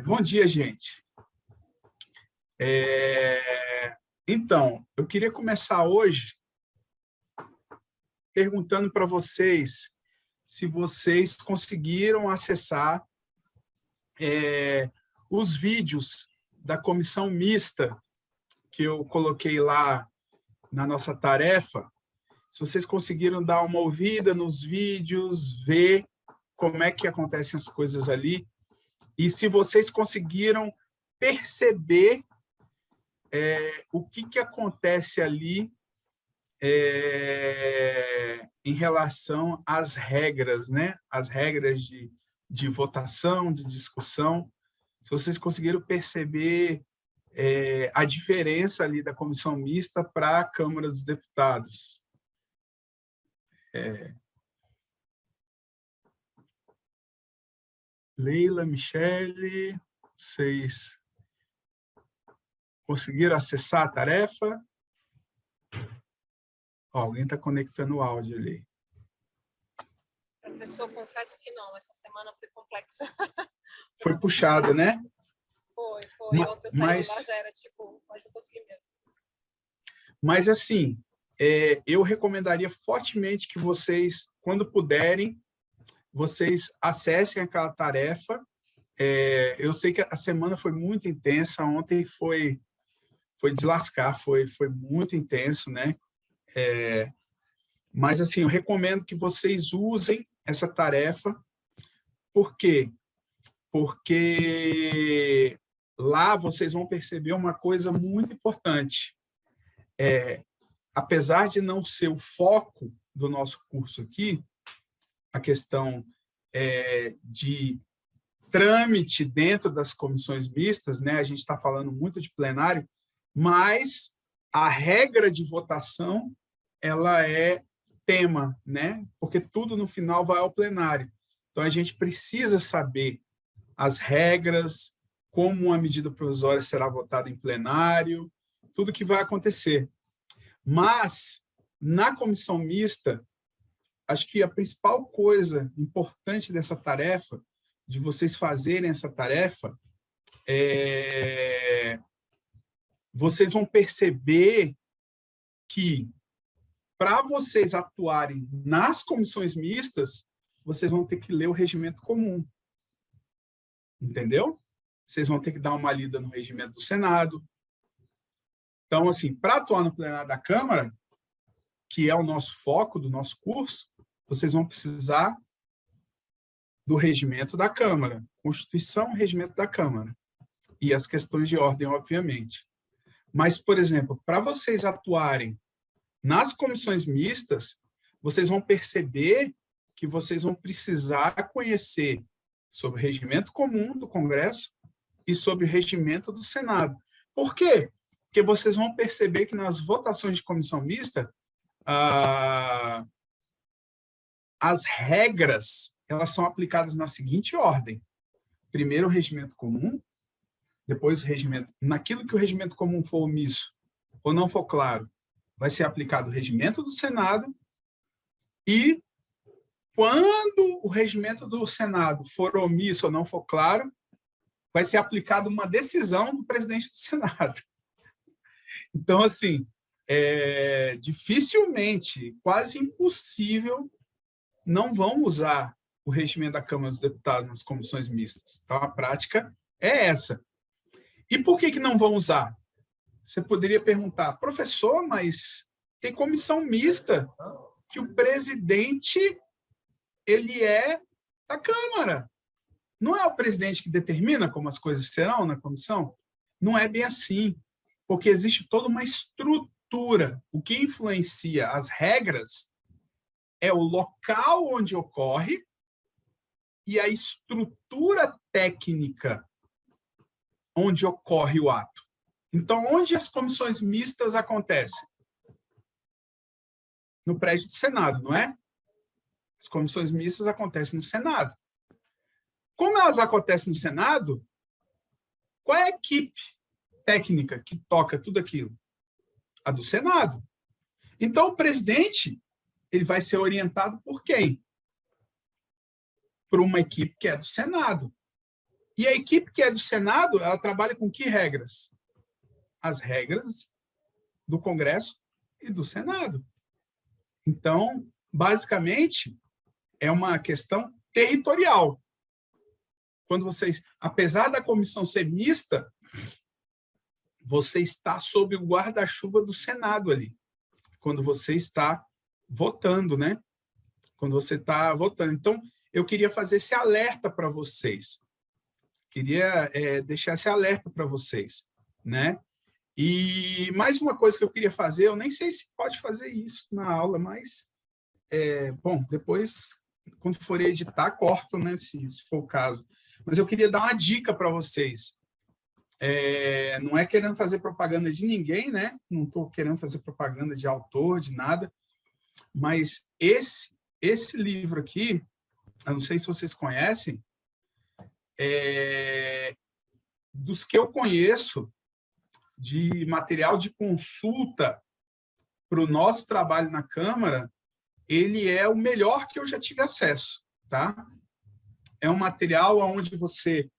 Bom dia, gente. Então, eu queria começar hoje perguntando para vocês se vocês conseguiram acessar os vídeos da comissão mista que eu coloquei lá na nossa tarefa. Se vocês conseguiram dar uma ouvida nos vídeos, ver como é que acontecem as coisas ali, e se vocês conseguiram perceber o que acontece ali em relação às regras, né? As regras de votação, de discussão. Se vocês conseguiram perceber a diferença ali da comissão mista para a Câmara dos Deputados. Leila, Michele, vocês conseguiram acessar a tarefa? Alguém está conectando o áudio ali. Professor, confesso que não. Essa semana foi complexa. Foi puxado, né? Foi. Ontem eu saí lá, já era tipo, mas eu consegui mesmo. Mas, assim, eu recomendaria fortemente que vocês, quando puderem, vocês acessem aquela tarefa. Eu sei que a semana foi muito intensa, ontem foi de lascar, foi muito intenso, né? Mas, assim, eu recomendo que vocês usem essa tarefa. Por quê? Porque lá vocês vão perceber uma coisa muito importante. Apesar de não ser o foco do nosso curso aqui, a questão de trâmite dentro das comissões mistas, né? A gente está falando muito de plenário, mas a regra de votação ela é tema, né? Porque tudo no final vai ao plenário. Então a gente precisa saber as regras, como uma medida provisória será votada em plenário, tudo que vai acontecer. Mas na comissão mista, acho que a principal coisa importante dessa tarefa, de vocês fazerem essa tarefa, vocês vão perceber que, para vocês atuarem nas comissões mistas, vocês vão ter que ler o regimento comum. Entendeu? Vocês vão ter que dar uma lida no regimento do Senado. Então, assim, para atuar no plenário da Câmara, que é o nosso foco do nosso curso, vocês vão precisar do regimento da Câmara, Constituição e regimento da Câmara, e as questões de ordem, obviamente. Mas, por exemplo, para vocês atuarem nas comissões mistas, vocês vão perceber que vocês vão precisar conhecer sobre o regimento comum do Congresso e sobre o regimento do Senado. Por quê? Porque vocês vão perceber que nas votações de comissão mista, as regras elas são aplicadas na seguinte ordem. Primeiro o regimento comum, depois o regimento... Naquilo que o regimento comum for omisso ou não for claro, vai ser aplicado o regimento do Senado e, quando o regimento do Senado for omisso ou não for claro, vai ser aplicada uma decisão do presidente do Senado. Então, assim, dificilmente, quase impossível, não vão usar o regimento da Câmara dos Deputados nas comissões mistas. Então, a prática é essa. E por que não vão usar? Você poderia perguntar, professor, mas tem comissão mista que o presidente ele é da Câmara. Não é o presidente que determina como as coisas serão na comissão? Não é bem assim, porque existe toda uma estrutura. O que influencia as regras é o local onde ocorre e a estrutura técnica onde ocorre o ato. Então, onde as comissões mistas acontecem? No prédio do Senado, não é? As comissões mistas acontecem no Senado. Como elas acontecem no Senado, qual é a equipe técnica que toca tudo aquilo? A do Senado. Então, o presidente ele vai ser orientado por quem? Por uma equipe que é do Senado. E a equipe que é do Senado, ela trabalha com que regras? As regras do Congresso e do Senado. Então, basicamente, é uma questão territorial. Quando vocês, apesar da comissão ser mista, você está sob o guarda-chuva do Senado ali, quando você está votando, né? Quando você está votando. Então, eu queria fazer esse alerta para vocês. Queria deixar esse alerta para vocês, né? E mais uma coisa que eu queria fazer, eu nem sei se pode fazer isso na aula, mas, bom, depois, quando for editar, corto, né? Se for o caso. Mas eu queria dar uma dica para vocês. Não é querendo fazer propaganda de ninguém, né? Não estou querendo fazer propaganda de autor, de nada, mas esse livro aqui, eu não sei se vocês conhecem, dos que eu conheço de material de consulta para o nosso trabalho na Câmara, ele é o melhor que eu já tive acesso, tá? É um material onde você...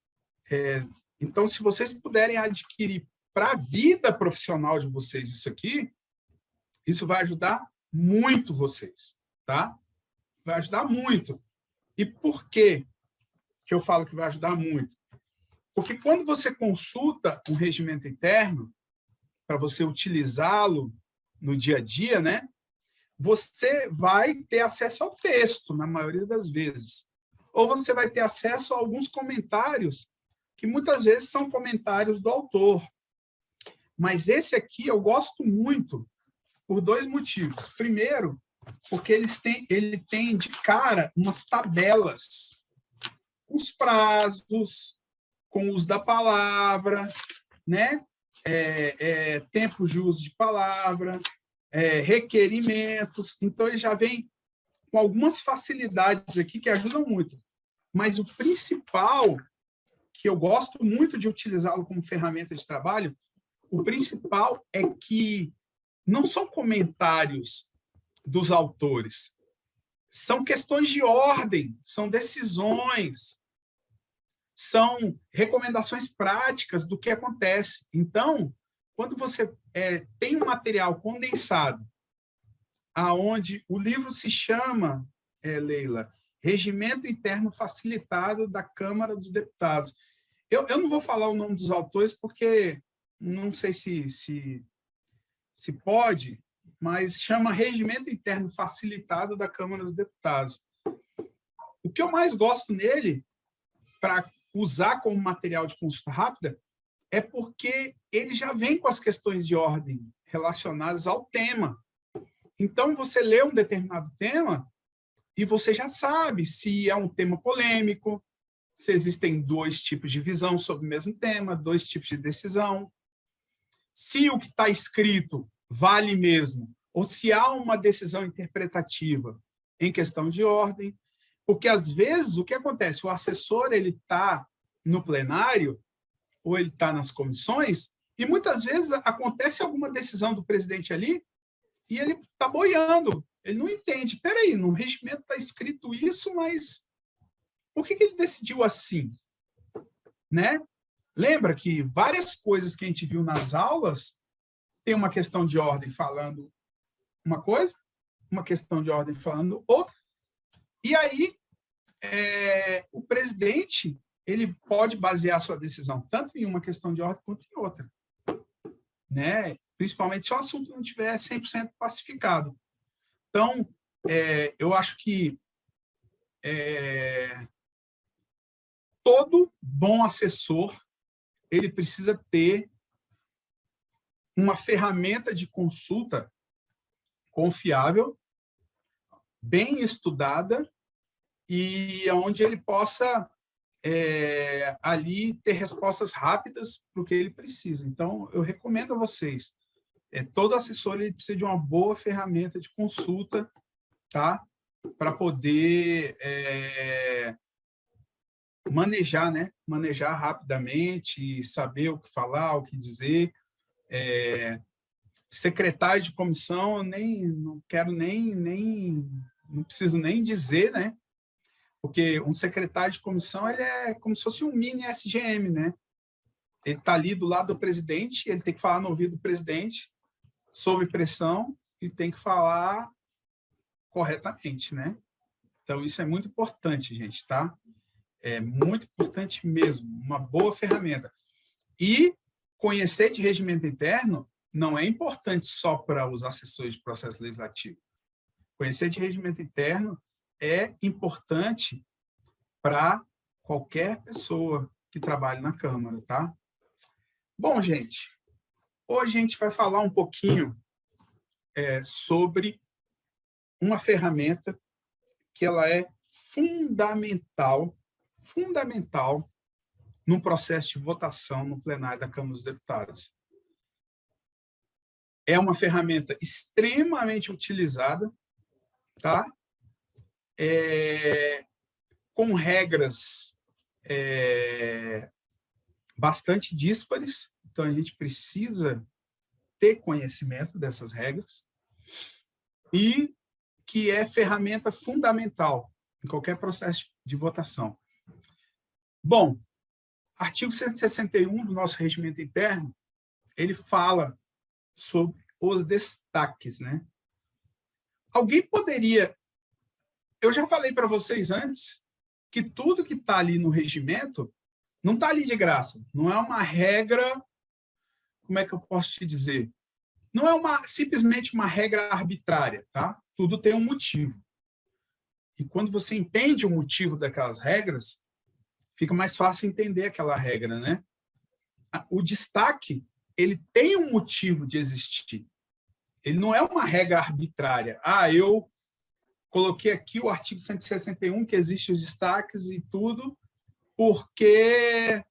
Então, se vocês puderem adquirir para a vida profissional de vocês isso aqui, isso vai ajudar muito vocês, tá? Vai ajudar muito. E por que eu falo que vai ajudar muito? Porque quando você consulta um regimento interno, para você utilizá-lo no dia a dia, né? Você vai ter acesso ao texto, na maioria das vezes. Ou você vai ter acesso a alguns comentários, que muitas vezes são comentários do autor. Mas esse aqui eu gosto muito por dois motivos. Primeiro, porque ele tem de cara umas tabelas, os prazos, com o uso da palavra, né? Tempo de uso de palavra, requerimentos. Então, ele já vem com algumas facilidades aqui que ajudam muito. Mas o principal, que eu gosto muito de utilizá-lo como ferramenta de trabalho, o principal é que não são comentários dos autores, são questões de ordem, são decisões, são recomendações práticas do que acontece. Então, quando você tem um material condensado, aonde o livro se chama, Leila, Regimento Interno Facilitado da Câmara dos Deputados. Eu não vou falar o nome dos autores, porque não sei se pode, mas chama Regimento Interno Facilitado da Câmara dos Deputados. O que eu mais gosto nele, para usar como material de consulta rápida, é porque ele já vem com as questões de ordem relacionadas ao tema. Então, você lê um determinado tema e você já sabe se é um tema polêmico, se existem dois tipos de visão sobre o mesmo tema, dois tipos de decisão, se o que está escrito vale mesmo, ou se há uma decisão interpretativa em questão de ordem. Porque, às vezes, o que acontece? O assessor está no plenário ou ele está nas comissões e, muitas vezes, acontece alguma decisão do presidente ali e ele está boiando. Ele não entende. Espera aí, no regimento está escrito isso, mas por que ele decidiu assim? Né? Lembra que várias coisas que a gente viu nas aulas tem uma questão de ordem falando uma coisa, uma questão de ordem falando outra, e aí o presidente ele pode basear sua decisão tanto em uma questão de ordem quanto em outra, né? Principalmente se o assunto não estiver 100% pacificado. Então, eu acho que todo bom assessor ele precisa ter uma ferramenta de consulta confiável, bem estudada, e onde ele possa ali ter respostas rápidas para o que ele precisa. Então, eu recomendo a vocês, todo assessor ele precisa de uma boa ferramenta de consulta, tá? Para poder manejar, né? Manejar rapidamente, saber o que falar, o que dizer. Secretário de comissão, eu não quero não preciso nem dizer, né? Porque um secretário de comissão ele é como se fosse um mini SGM, né? Ele está ali do lado do presidente, ele tem que falar no ouvido do presidente, sob pressão, e tem que falar corretamente, né? Então, isso é muito importante, gente, tá? É muito importante mesmo, uma boa ferramenta. E conhecer de regimento interno não é importante só para os assessores de processo legislativo. Conhecer de regimento interno é importante para qualquer pessoa que trabalhe na Câmara, tá? Bom, gente, hoje a gente vai falar um pouquinho sobre uma ferramenta que ela é fundamental no processo de votação no plenário da Câmara dos Deputados. É uma ferramenta extremamente utilizada, tá? Com regras bastante díspares, então a gente precisa ter conhecimento dessas regras, e que é ferramenta fundamental em qualquer processo de votação. Bom, artigo 161 do nosso regimento interno, ele fala sobre os destaques, né? Alguém poderia... Eu já falei para vocês antes que tudo que está ali no regimento não está ali de graça. Não é uma regra, como é que eu posso te dizer? Não é simplesmente uma regra arbitrária, tá? Tudo tem um motivo. E quando você entende o motivo daquelas regras, fica mais fácil entender aquela regra, né? O destaque, ele tem um motivo de existir. Ele não é uma regra arbitrária. Eu coloquei aqui o artigo 161, que existe os destaques e tudo, porque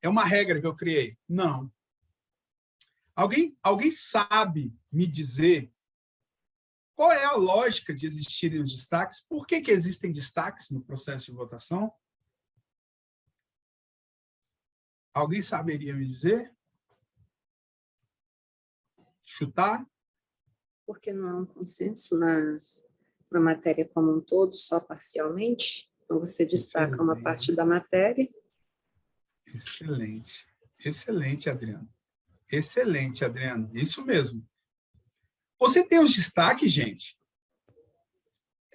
é uma regra que eu criei. Não. Alguém sabe me dizer qual é a lógica de existirem os destaques? Por que existem destaques no processo de votação? Alguém saberia me dizer? Chutar? Porque não há um consenso na matéria como um todo, só parcialmente. Então, você destaca uma parte da matéria. Excelente. Excelente, Adriano. Excelente, Adriano. Isso mesmo. Você tem os destaques, gente?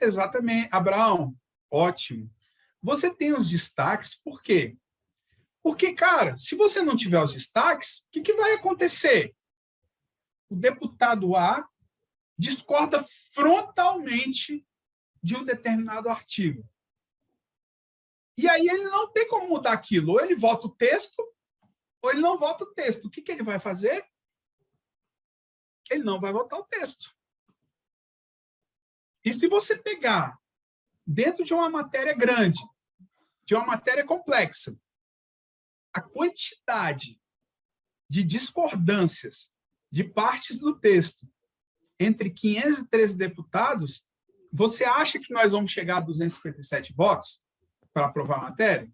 Exatamente. Abraão, ótimo. Você tem os destaques, por quê? Porque, cara, se você não tiver os destaques, o que vai acontecer? O deputado A discorda frontalmente de um determinado artigo. E aí ele não tem como mudar aquilo. Ou ele vota o texto, ou ele não vota o texto. O que ele vai fazer? Ele não vai votar o texto. E se você pegar dentro de uma matéria grande, de uma matéria complexa, a quantidade de discordâncias de partes do texto entre 513 deputados, você acha que nós vamos chegar a 257 votos para aprovar a matéria?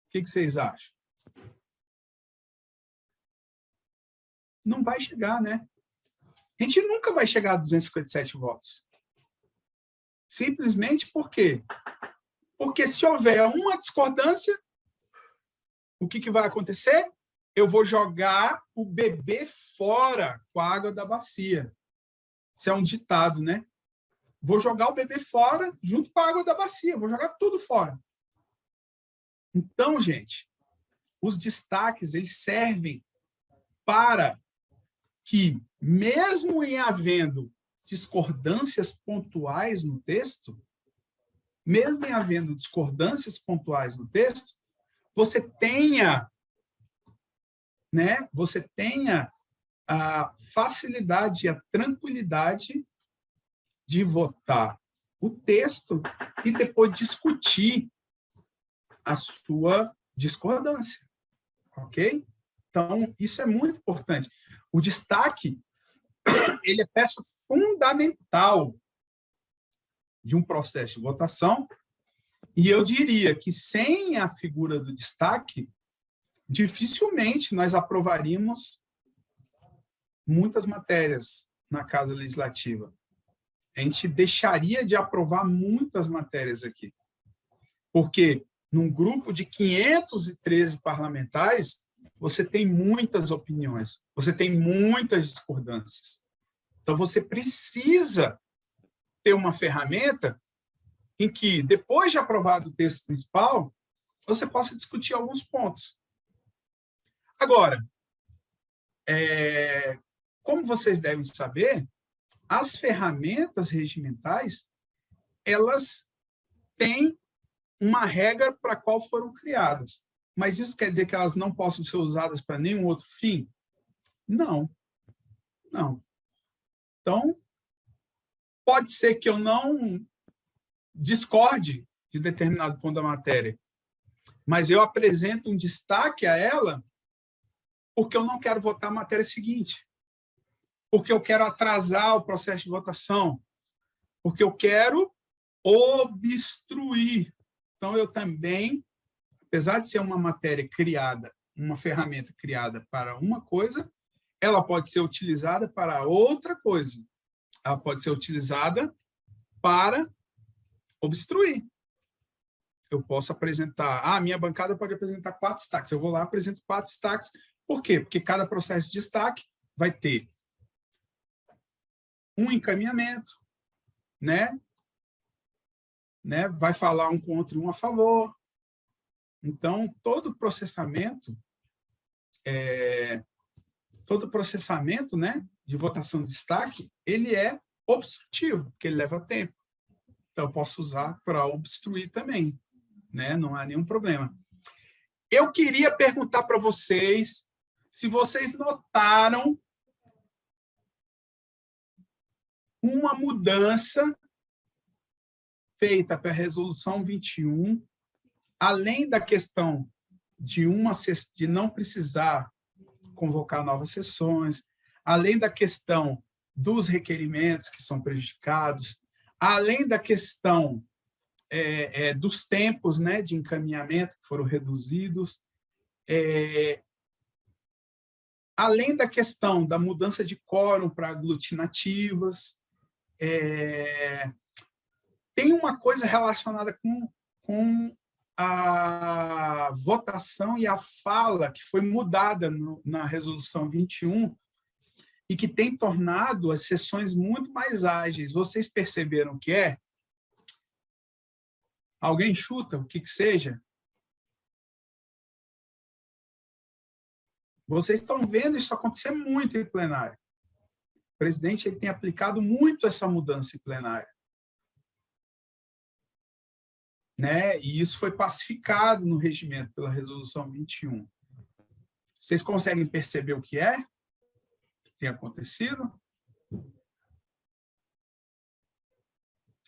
O que vocês acham? Não vai chegar, né? A gente nunca vai chegar a 257 votos. Simplesmente por quê? Porque se houver uma discordância, o que vai acontecer? Eu vou jogar o bebê fora com a água da bacia. Isso é um ditado, né? Vou jogar o bebê fora junto com a água da bacia. Vou jogar tudo fora. Então, gente, os destaques eles servem para que, mesmo em havendo discordâncias pontuais no texto, você tenha a facilidade e a tranquilidade de votar o texto e depois discutir a sua discordância, ok? Então, isso é muito importante. O destaque, ele é peça fundamental de um processo de votação, e eu diria que sem a figura do destaque, dificilmente nós aprovaríamos muitas matérias na Casa Legislativa. A gente deixaria de aprovar muitas matérias aqui. Porque num grupo de 513 parlamentares, você tem muitas opiniões, você tem muitas discordâncias. Então, você precisa ter uma ferramenta em que, depois de aprovado o texto principal, você possa discutir alguns pontos. Agora, como vocês devem saber, as ferramentas regimentais, elas têm uma regra para a qual foram criadas. Mas isso quer dizer que elas não possam ser usadas para nenhum outro fim? Não. Não. Então, pode ser que eu não discorde de determinado ponto da matéria, mas eu apresento um destaque a ela porque eu não quero votar a matéria seguinte, porque eu quero atrasar o processo de votação, porque eu quero obstruir. Então, eu também, apesar de ser uma matéria criada, uma ferramenta criada para uma coisa, ela pode ser utilizada para outra coisa. Ela pode ser utilizada para obstruir. Eu posso apresentar... a minha bancada pode apresentar 4 destaques. Eu vou lá e apresento 4 destaques. Por quê? Porque cada processo de destaque vai ter um encaminhamento, né? Vai falar um contra e um a favor. Então, todo processamento, né, de votação de destaque, ele é obstrutivo, porque ele leva tempo. Então, eu posso usar para obstruir também, né? Não há nenhum problema. Eu queria perguntar para vocês se vocês notaram uma mudança feita para a Resolução 21, além da questão de não precisar convocar novas sessões, além da questão dos requerimentos que são prejudicados, além da questão dos tempos, né, de encaminhamento que foram reduzidos, além da questão da mudança de quórum para aglutinativas, tem uma coisa relacionada com a votação e a fala que foi mudada na Resolução 21 e que tem tornado as sessões muito mais ágeis. Vocês perceberam o que é? Alguém chuta o que seja? Vocês estão vendo isso acontecer muito em plenário. O presidente ele tem aplicado muito essa mudança em plenário. Né? E isso foi pacificado no regimento pela Resolução 21. Vocês conseguem perceber o que tem acontecido?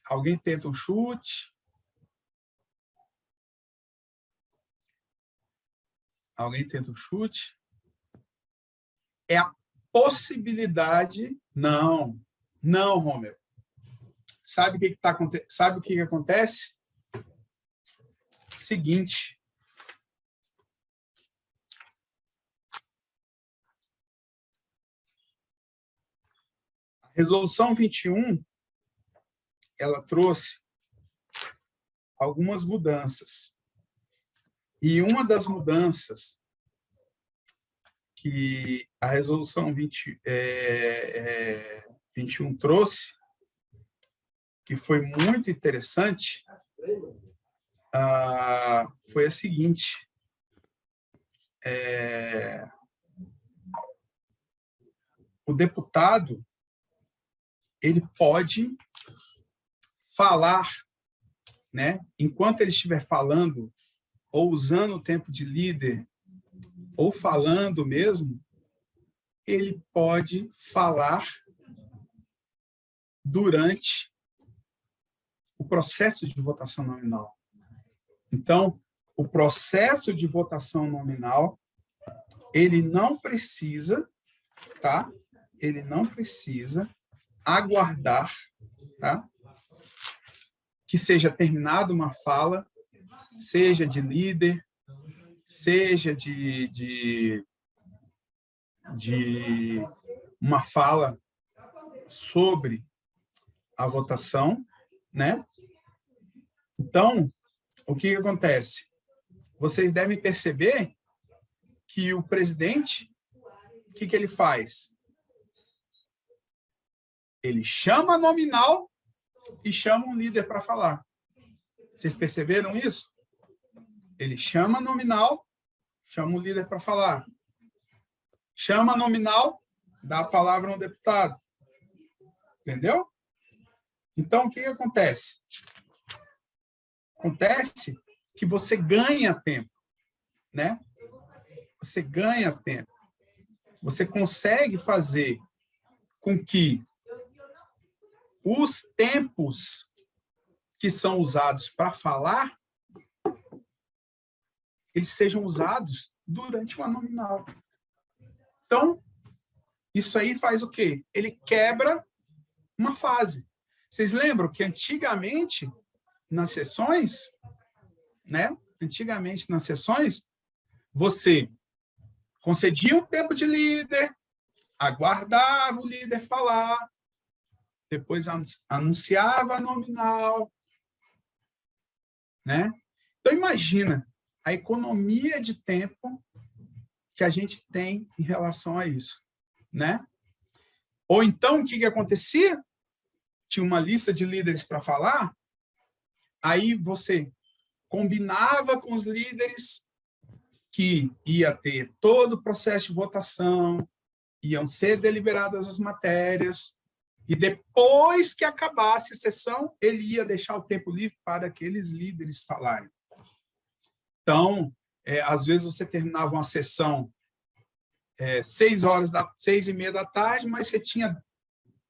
Alguém tenta um chute? Alguém tenta um chute? É a possibilidade... Não, Romero. Sabe o que acontece? Seguinte. A Resolução 21, ela trouxe algumas mudanças. E uma das mudanças que a Resolução 21 trouxe, que foi muito interessante, foi a seguinte: o deputado ele pode falar, né, enquanto ele estiver falando, ou usando o tempo de líder, ou falando mesmo, ele pode falar durante o processo de votação nominal. Então, o processo de votação nominal, ele não precisa, tá? Ele não precisa aguardar, tá? Que seja terminada uma fala, seja de líder, seja de uma fala sobre a votação, né? Então, o que acontece? Vocês devem perceber que o presidente, o que ele faz? Ele chama a nominal e chama um líder para falar. Vocês perceberam isso? Ele chama a nominal, chama o líder para falar. Chama a nominal, dá a palavra a um deputado. Entendeu? Então, o que acontece? Acontece que você ganha tempo, né? Você ganha tempo. Você consegue fazer com que os tempos que são usados para falar, eles sejam usados durante uma nominal. Então, isso aí faz o quê? Ele quebra uma fase. Vocês lembram que antigamente, nas sessões, né? Antigamente, nas sessões, você concedia um tempo de líder, aguardava o líder falar, depois anunciava a nominal, né? Então, imagina a economia de tempo que a gente tem em relação a isso, né? Ou então, o que acontecia? Tinha uma lista de líderes para falar, aí você combinava com os líderes que ia ter todo o processo de votação, iam ser deliberadas as matérias, e depois que acabasse a sessão, ele ia deixar o tempo livre para aqueles líderes falarem. Então, às vezes você terminava uma sessão 6h30 da tarde, mas você tinha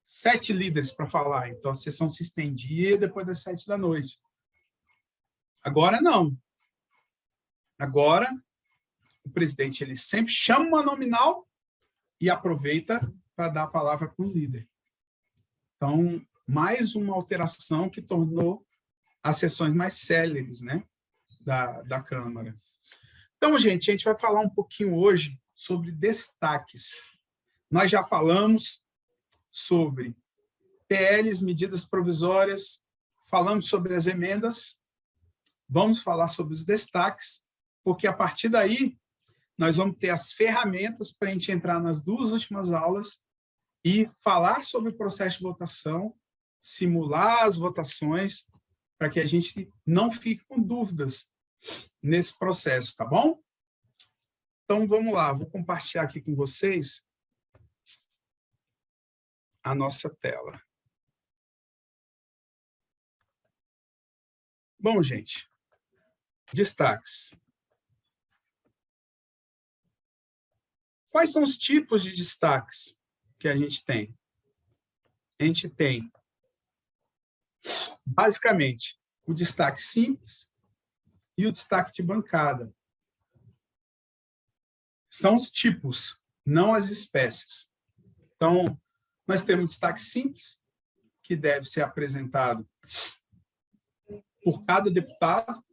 7 líderes para falar, então a sessão se estendia depois das 7 da noite. Agora não. Agora, o presidente ele sempre chama uma nominal e aproveita para dar a palavra para o líder. Então, mais uma alteração que tornou as sessões mais céleres, né, da Câmara. Então, gente, a gente vai falar um pouquinho hoje sobre destaques. Nós já falamos sobre PLs, medidas provisórias, falamos sobre as emendas, vamos falar sobre os destaques, porque a partir daí nós vamos ter as ferramentas para a gente entrar nas 2 últimas aulas e falar sobre o processo de votação, simular as votações, para que a gente não fique com dúvidas nesse processo, tá bom? Então, vamos lá, vou compartilhar aqui com vocês a nossa tela. Bom, gente, destaques. Quais são os tipos de destaques que a gente tem? A gente tem, basicamente, o destaque simples e o destaque de bancada. São os tipos, não as espécies. Então, nós temos o destaque simples, que deve ser apresentado por cada deputado,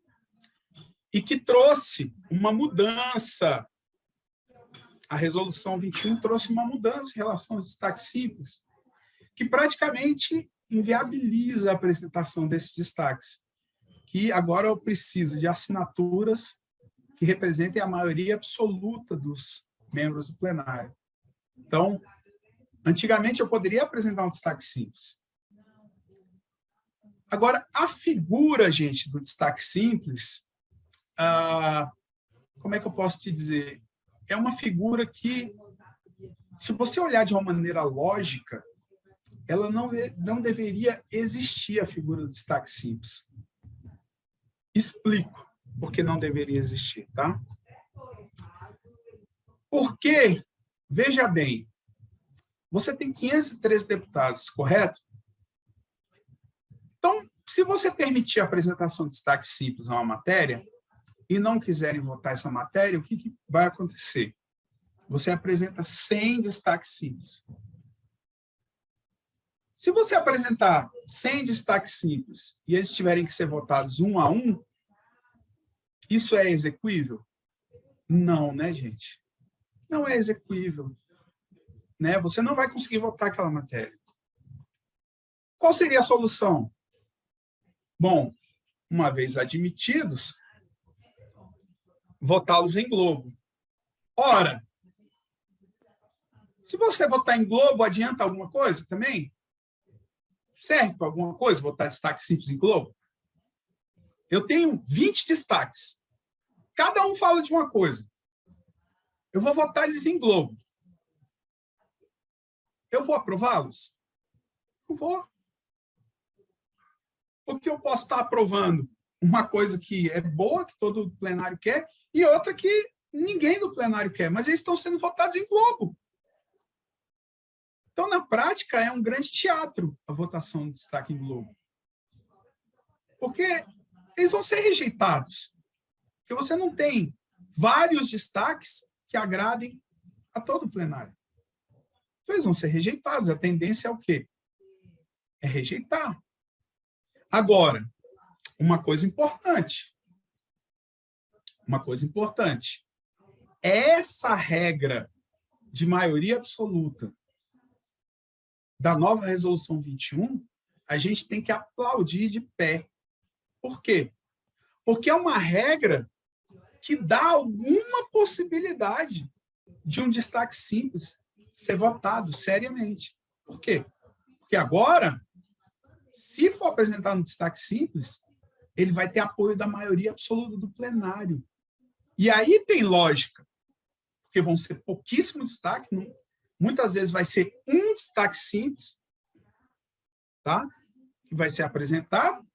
e que trouxe uma mudança. A Resolução 21 trouxe uma mudança em relação ao destaque simples, que praticamente inviabiliza a apresentação desses destaques, que agora eu preciso de assinaturas que representem a maioria absoluta dos membros do plenário. Então, antigamente eu poderia apresentar um destaque simples. Agora, a figura, gente, do destaque simples, como é que eu posso te dizer? É uma figura que, se você olhar de uma maneira lógica, ela não deveria existir, a figura do destaque simples. Explico por que não deveria existir, tá? Porque, veja bem, você tem 513 deputados, correto? Então, se você permitir a apresentação de destaque simples a uma matéria, e não quiserem votar essa matéria, o que vai acontecer? Você apresenta 100 destaques simples. Se você apresentar 100 destaques simples e eles tiverem que ser votados 1 a 1, isso é execuível? Não, né, gente? Não é execuível. Né? Você não vai conseguir votar aquela matéria. Qual seria a solução? Bom, uma vez admitidos, votá-los em globo. Ora, se você votar em globo, adianta alguma coisa também? Serve para alguma coisa votar destaque simples em globo? Eu tenho 20 destaques. Cada um fala de uma coisa. Eu vou votar eles em globo. Eu vou aprová-los? Não vou. Porque eu posso estar aprovando uma coisa que é boa, que todo plenário quer, e outra que ninguém do plenário quer, mas eles estão sendo votados em globo. Então, na prática, é um grande teatro a votação de destaque em globo. Porque eles vão ser rejeitados. Porque você não tem vários destaques que agradem a todo o plenário. Então, eles vão ser rejeitados. A tendência é o quê? É rejeitar. Agora, uma coisa importante. Uma coisa importante. Essa regra de maioria absoluta da nova Resolução 21, a gente tem que aplaudir de pé. Por quê? Porque é uma regra que dá alguma possibilidade de um destaque simples ser votado seriamente. Por quê? Porque agora, se for apresentado um destaque simples, ele vai ter apoio da maioria absoluta do plenário. E aí tem lógica, porque vão ser pouquíssimos destaques, muitas vezes vai ser um destaque simples, tá? Que vai ser apresentado,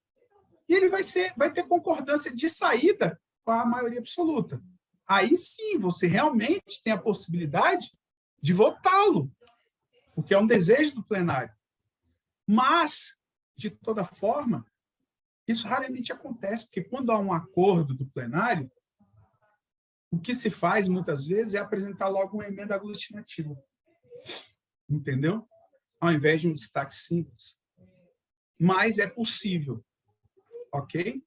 e ele vai ter concordância de saída com a maioria absoluta. Aí sim, você realmente tem a possibilidade de votá-lo, porque é um desejo do plenário. Mas, de toda forma, isso raramente acontece, porque quando há um acordo do plenário, o que se faz, muitas vezes, é apresentar logo uma emenda aglutinativa. Entendeu? Ao invés de um destaque simples. Mas é possível. Ok?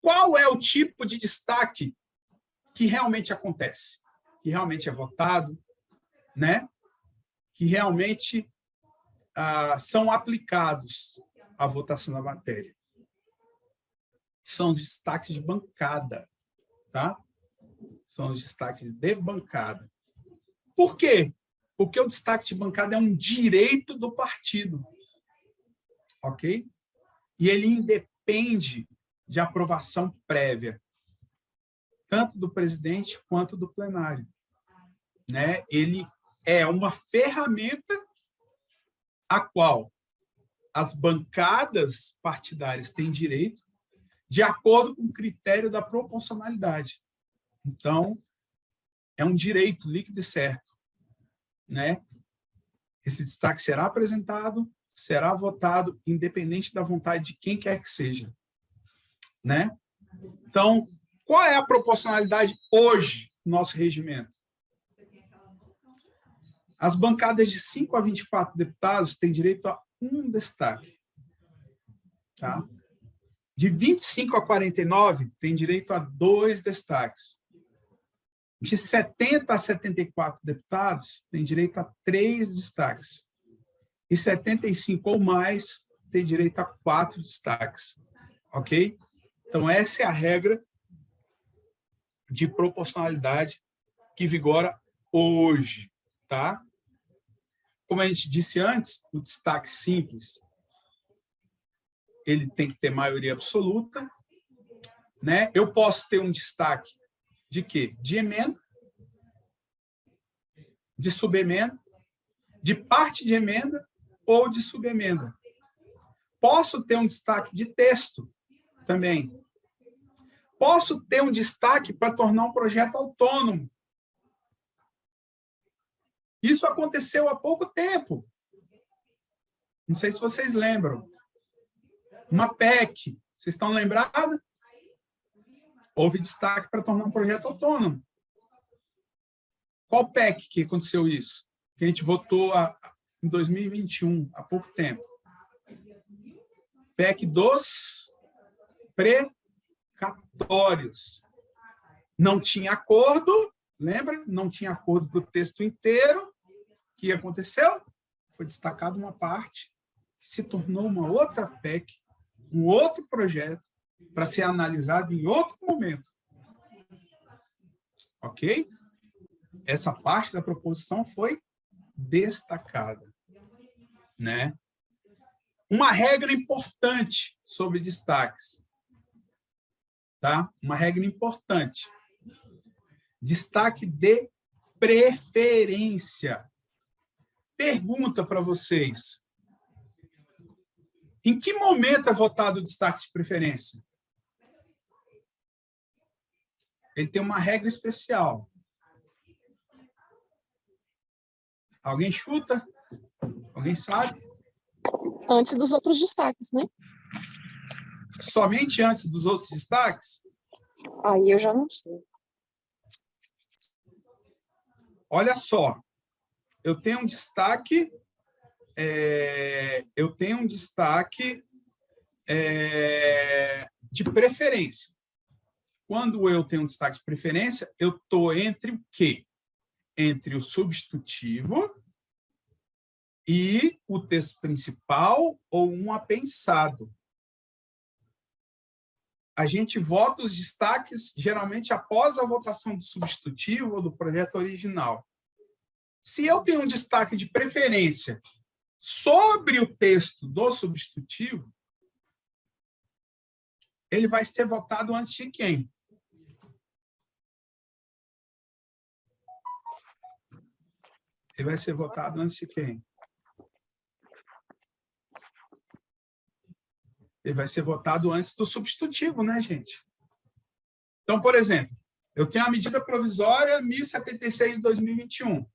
Qual é o tipo de destaque que realmente acontece? Que realmente é votado, né? Que realmente são aplicados à votação da matéria? São os destaques de bancada, tá? São os destaques de bancada. Por quê? Porque o destaque de bancada é um direito do partido, ok? E ele independe de aprovação prévia, tanto do presidente quanto do plenário, né? Ele é uma ferramenta a qual as bancadas partidárias têm direito de acordo com o critério da proporcionalidade. Então, é um direito líquido e certo, né? Esse destaque será apresentado, será votado, independente da vontade de quem quer que seja, né? Então, qual é a proporcionalidade hoje no nosso regimento? As bancadas de 5 a 24 deputados têm direito a um destaque, tá? De 25 a 49, tem direito a 2 destaques. De 70 a 74 deputados, tem direito a 3 destaques. E 75 ou mais, tem direito a 4 destaques. Ok? Então, essa é a regra de proporcionalidade que vigora hoje. Tá? Como a gente disse antes, o destaque simples, ele tem que ter maioria absoluta. Né? Eu posso ter um destaque de quê? De emenda, de subemenda, de parte de emenda ou de subemenda. Posso ter um destaque de texto também. Posso ter um destaque para tornar um projeto autônomo. Isso aconteceu há pouco tempo. Não sei se vocês lembram. Uma PEC. Vocês estão lembrados? Houve destaque para tornar um projeto autônomo. Qual PEC que aconteceu isso? Que a gente votou em 2021, há pouco tempo. PEC dos precatórios. Não tinha acordo, lembra? Não tinha acordo para o texto inteiro. O que aconteceu? foi destacada uma parte que se tornou uma outra PEC, um outro projeto, para ser analisado em outro momento. Ok? Essa parte da proposição foi destacada, né? Uma regra importante sobre destaques, tá? Uma regra importante. Destaque de preferência. Pergunta para vocês. Em que momento é votado o destaque de preferência? Ele tem uma regra especial. Alguém chuta? Alguém sabe? Antes dos outros destaques, né? Somente antes dos outros destaques? Aí eu já não sei. Olha só, eu tenho um destaque, de preferência. Quando eu tenho um destaque de preferência, eu estou entre o quê? Entre o substantivo e o texto principal ou um apensado. A gente vota os destaques, geralmente, após a votação do substantivo ou do projeto original. Se eu tenho um destaque de preferência sobre o texto do substantivo, ele vai ser votado antes de quem? Ele vai ser votado antes de quem? Ele vai ser votado antes do substantivo, né, gente? Então, por exemplo, eu tenho a medida provisória 1076 de 2021.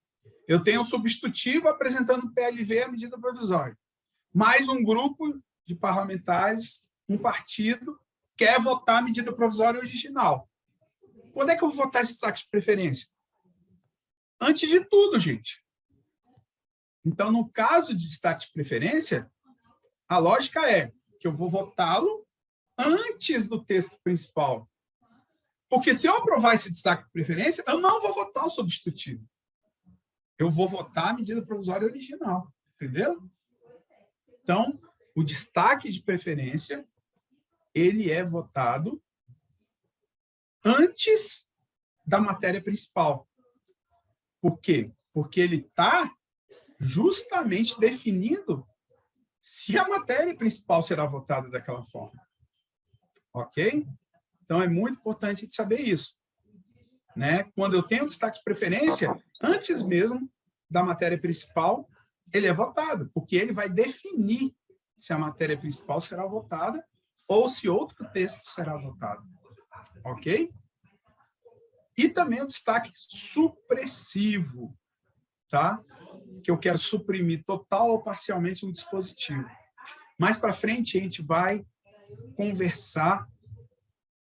Eu tenho o substantivo apresentando o PLV, a medida provisória. Mais um grupo de parlamentares, um partido, quer votar a medida provisória original. Quando é que eu vou votar esse destaque de preferência? Antes de tudo, gente. Então, no caso de destaque de preferência, a lógica é que eu vou votá-lo antes do texto principal. Porque se eu aprovar esse destaque de preferência, eu não vou votar o substantivo. Eu vou votar a medida provisória original. Entendeu? Então, o destaque de preferência, ele é votado antes da matéria principal. Por quê? Porque ele está justamente definindo se a matéria principal será votada daquela forma. Ok? Então, é muito importante a gente saber isso. Né? Quando eu tenho destaque de preferência, antes mesmo da matéria principal, ele é votado, porque ele vai definir se a matéria principal será votada ou se outro texto será votado. Ok? E também o destaque supressivo, tá? Que eu quero suprimir total ou parcialmente um dispositivo. Mais para frente, a gente vai conversar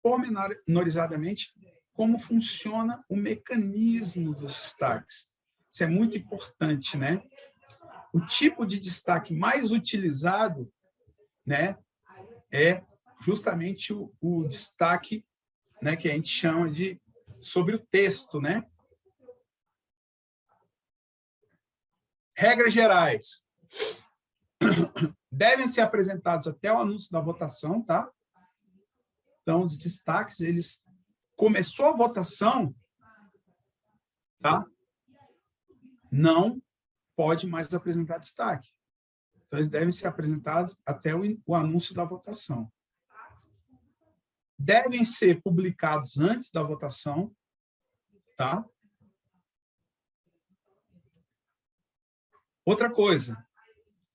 pormenorizadamente como funciona o mecanismo dos destaques. Isso é muito importante, né? O tipo de destaque mais utilizado, né, é justamente o destaque, né, que a gente chama de sobre o texto, né? Regras gerais. Devem ser apresentados até o anúncio da votação, tá? Então, os destaques, eles... Começou a votação, tá? Não pode mais apresentar destaque. Então, eles devem ser apresentados até o anúncio da votação. Devem ser publicados antes da votação, tá? Outra coisa,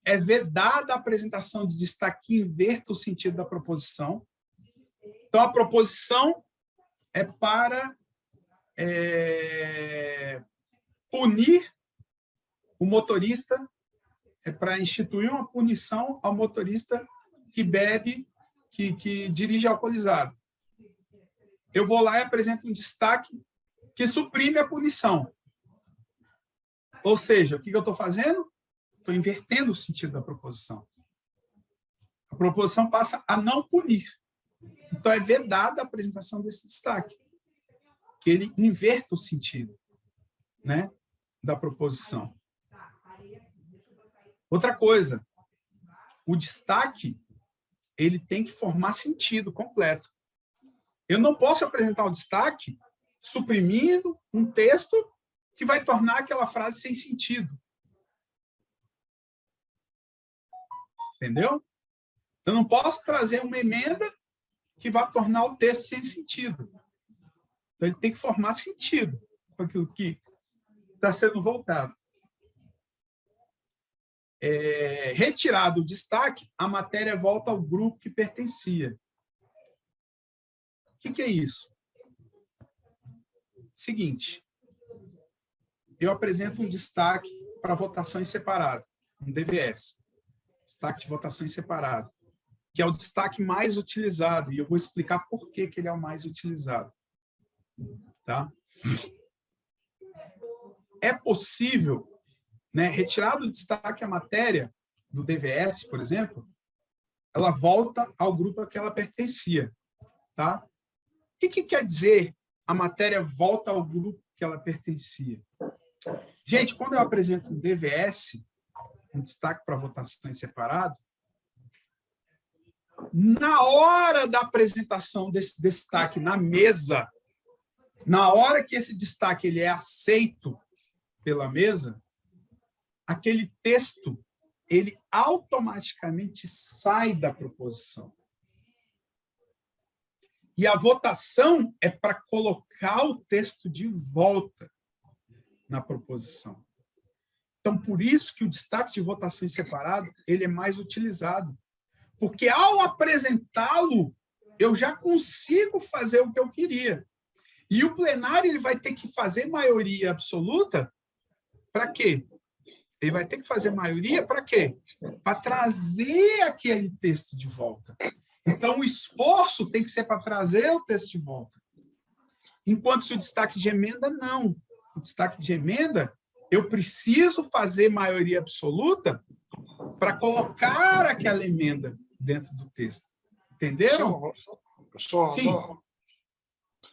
é vedada a apresentação de destaque que inverta o sentido da proposição. Então, a proposição é para punir o motorista, é para instituir uma punição ao motorista que bebe, que dirige alcoolizado. Eu vou lá e apresento um destaque que suprime a punição. Ou seja, o que eu estou fazendo? Estou invertendo o sentido da proposição. A proposição passa a não punir. Então, é vedada a apresentação desse destaque, que ele inverta o sentido, né, da proposição. Outra coisa, o destaque, ele tem que formar sentido completo. Eu não posso apresentar o destaque suprimindo um texto que vai tornar aquela frase sem sentido. Entendeu? Eu não posso trazer uma emenda que vai tornar o texto sem sentido. Então, ele tem que formar sentido com aquilo que está sendo voltado. Retirado o destaque, a matéria volta ao grupo que pertencia. O que é isso? Seguinte, eu apresento um destaque para votação em separado, um DVS, destaque de votação em separado, que é o destaque mais utilizado, e eu vou explicar por que ele é o mais utilizado. Tá? É possível, né, retirar do destaque a matéria do DVS, por exemplo, ela volta ao grupo a que ela pertencia. Tá? O que quer dizer a matéria volta ao grupo que ela pertencia? Gente, quando eu apresento um DVS, um destaque para votação em separado, na hora da apresentação desse destaque na mesa, na hora que esse destaque ele é aceito pela mesa, aquele texto ele automaticamente sai da proposição. E a votação é para colocar o texto de volta na proposição. Então, por isso que o destaque de votação em separado ele é mais utilizado. Porque, ao apresentá-lo, eu já consigo fazer o que eu queria. E o plenário ele vai ter que fazer maioria absoluta para quê? Ele vai ter que fazer maioria para quê? Para trazer aquele texto de volta. Então, o esforço tem que ser para trazer o texto de volta. Enquanto que o destaque de emenda, não. O destaque de emenda, eu preciso fazer maioria absoluta para colocar aquela emenda dentro do texto. Entenderam? Professor, Sim.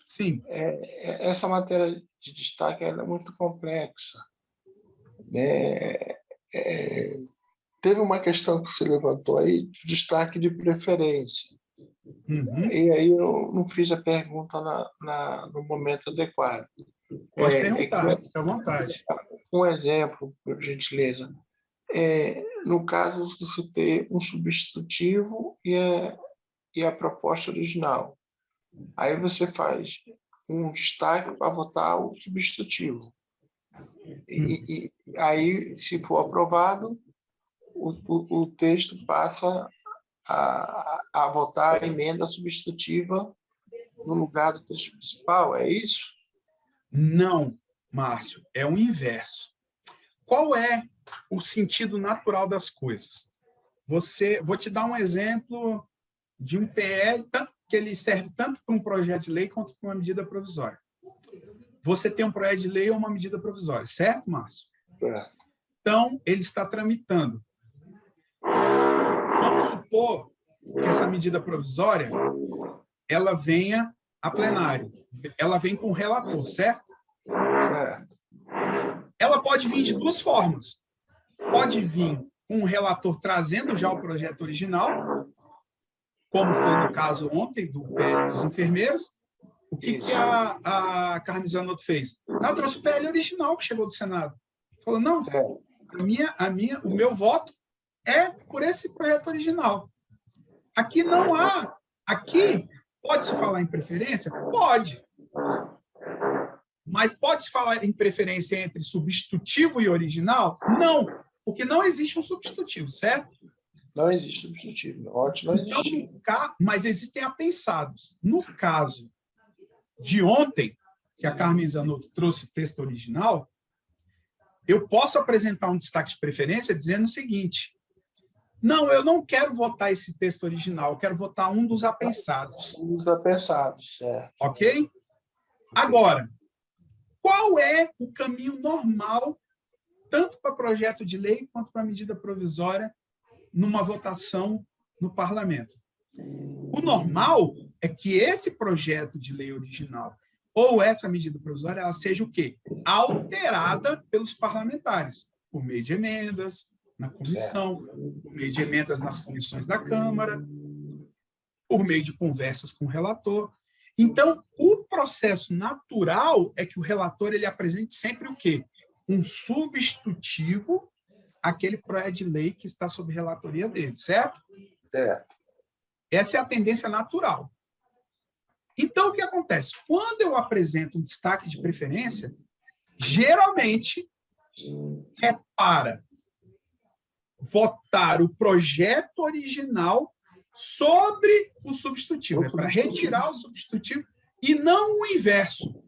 Sim. Essa matéria de destaque ela é muito complexa. Teve uma questão que se levantou aí, de destaque de preferência. Uhum. E aí eu não fiz a pergunta no momento adequado. Pode perguntar, fica à vontade. Um exemplo, por gentileza. No caso de se ter um substitutivo e a proposta original. Aí você faz um destaque para votar o substitutivo. E aí, se for aprovado, o texto passa a votar a emenda substitutiva no lugar do texto principal, é isso? Não, Márcio, é o inverso. Qual é o sentido natural das coisas? Vou te dar um exemplo de um PL que ele serve tanto para um projeto de lei quanto para uma medida provisória. Você tem um projeto de lei ou uma medida provisória, certo, Márcio? Então, ele está tramitando. Vamos supor que essa medida provisória ela venha a plenário. Ela vem com o relator, certo? Certo. Ela pode vir de duas formas. Pode vir com o relator trazendo já o projeto original, como foi no caso ontem do PL dos enfermeiros. O que a Carmen Zanotto fez? Ela trouxe o PL original que chegou do Senado. Falou, não, o meu voto é por esse projeto original. Aqui não há... Aqui, pode-se falar em preferência? Pode. Mas pode-se falar em preferência entre substitutivo e original? Não, porque não existe um substitutivo, certo? Não existe substitutivo. Ótimo, não existe. Então, mas existem apensados. No caso de ontem, que a Carmen Zanotto trouxe o texto original, eu posso apresentar um destaque de preferência dizendo o seguinte: não, eu não quero votar esse texto original, eu quero votar um dos apensados. Um dos apensados, certo. Ok? Agora, qual é o caminho normal, tanto para projeto de lei quanto para medida provisória, numa votação no parlamento? O normal é que esse projeto de lei original ou essa medida provisória ela seja o quê? Alterada pelos parlamentares, por meio de emendas, na comissão, por meio de emendas nas comissões da Câmara, por meio de conversas com o relator. Então, o processo natural é que o relator ele apresente sempre o quê? Um substitutivo àquele projeto de lei que está sob relatoria dele, certo? Certo. Essa é a tendência natural. Então, o que acontece? Quando eu apresento um destaque de preferência, geralmente é para votar o projeto original sobre o substitutivo. É para retirar o substitutivo e não o inverso.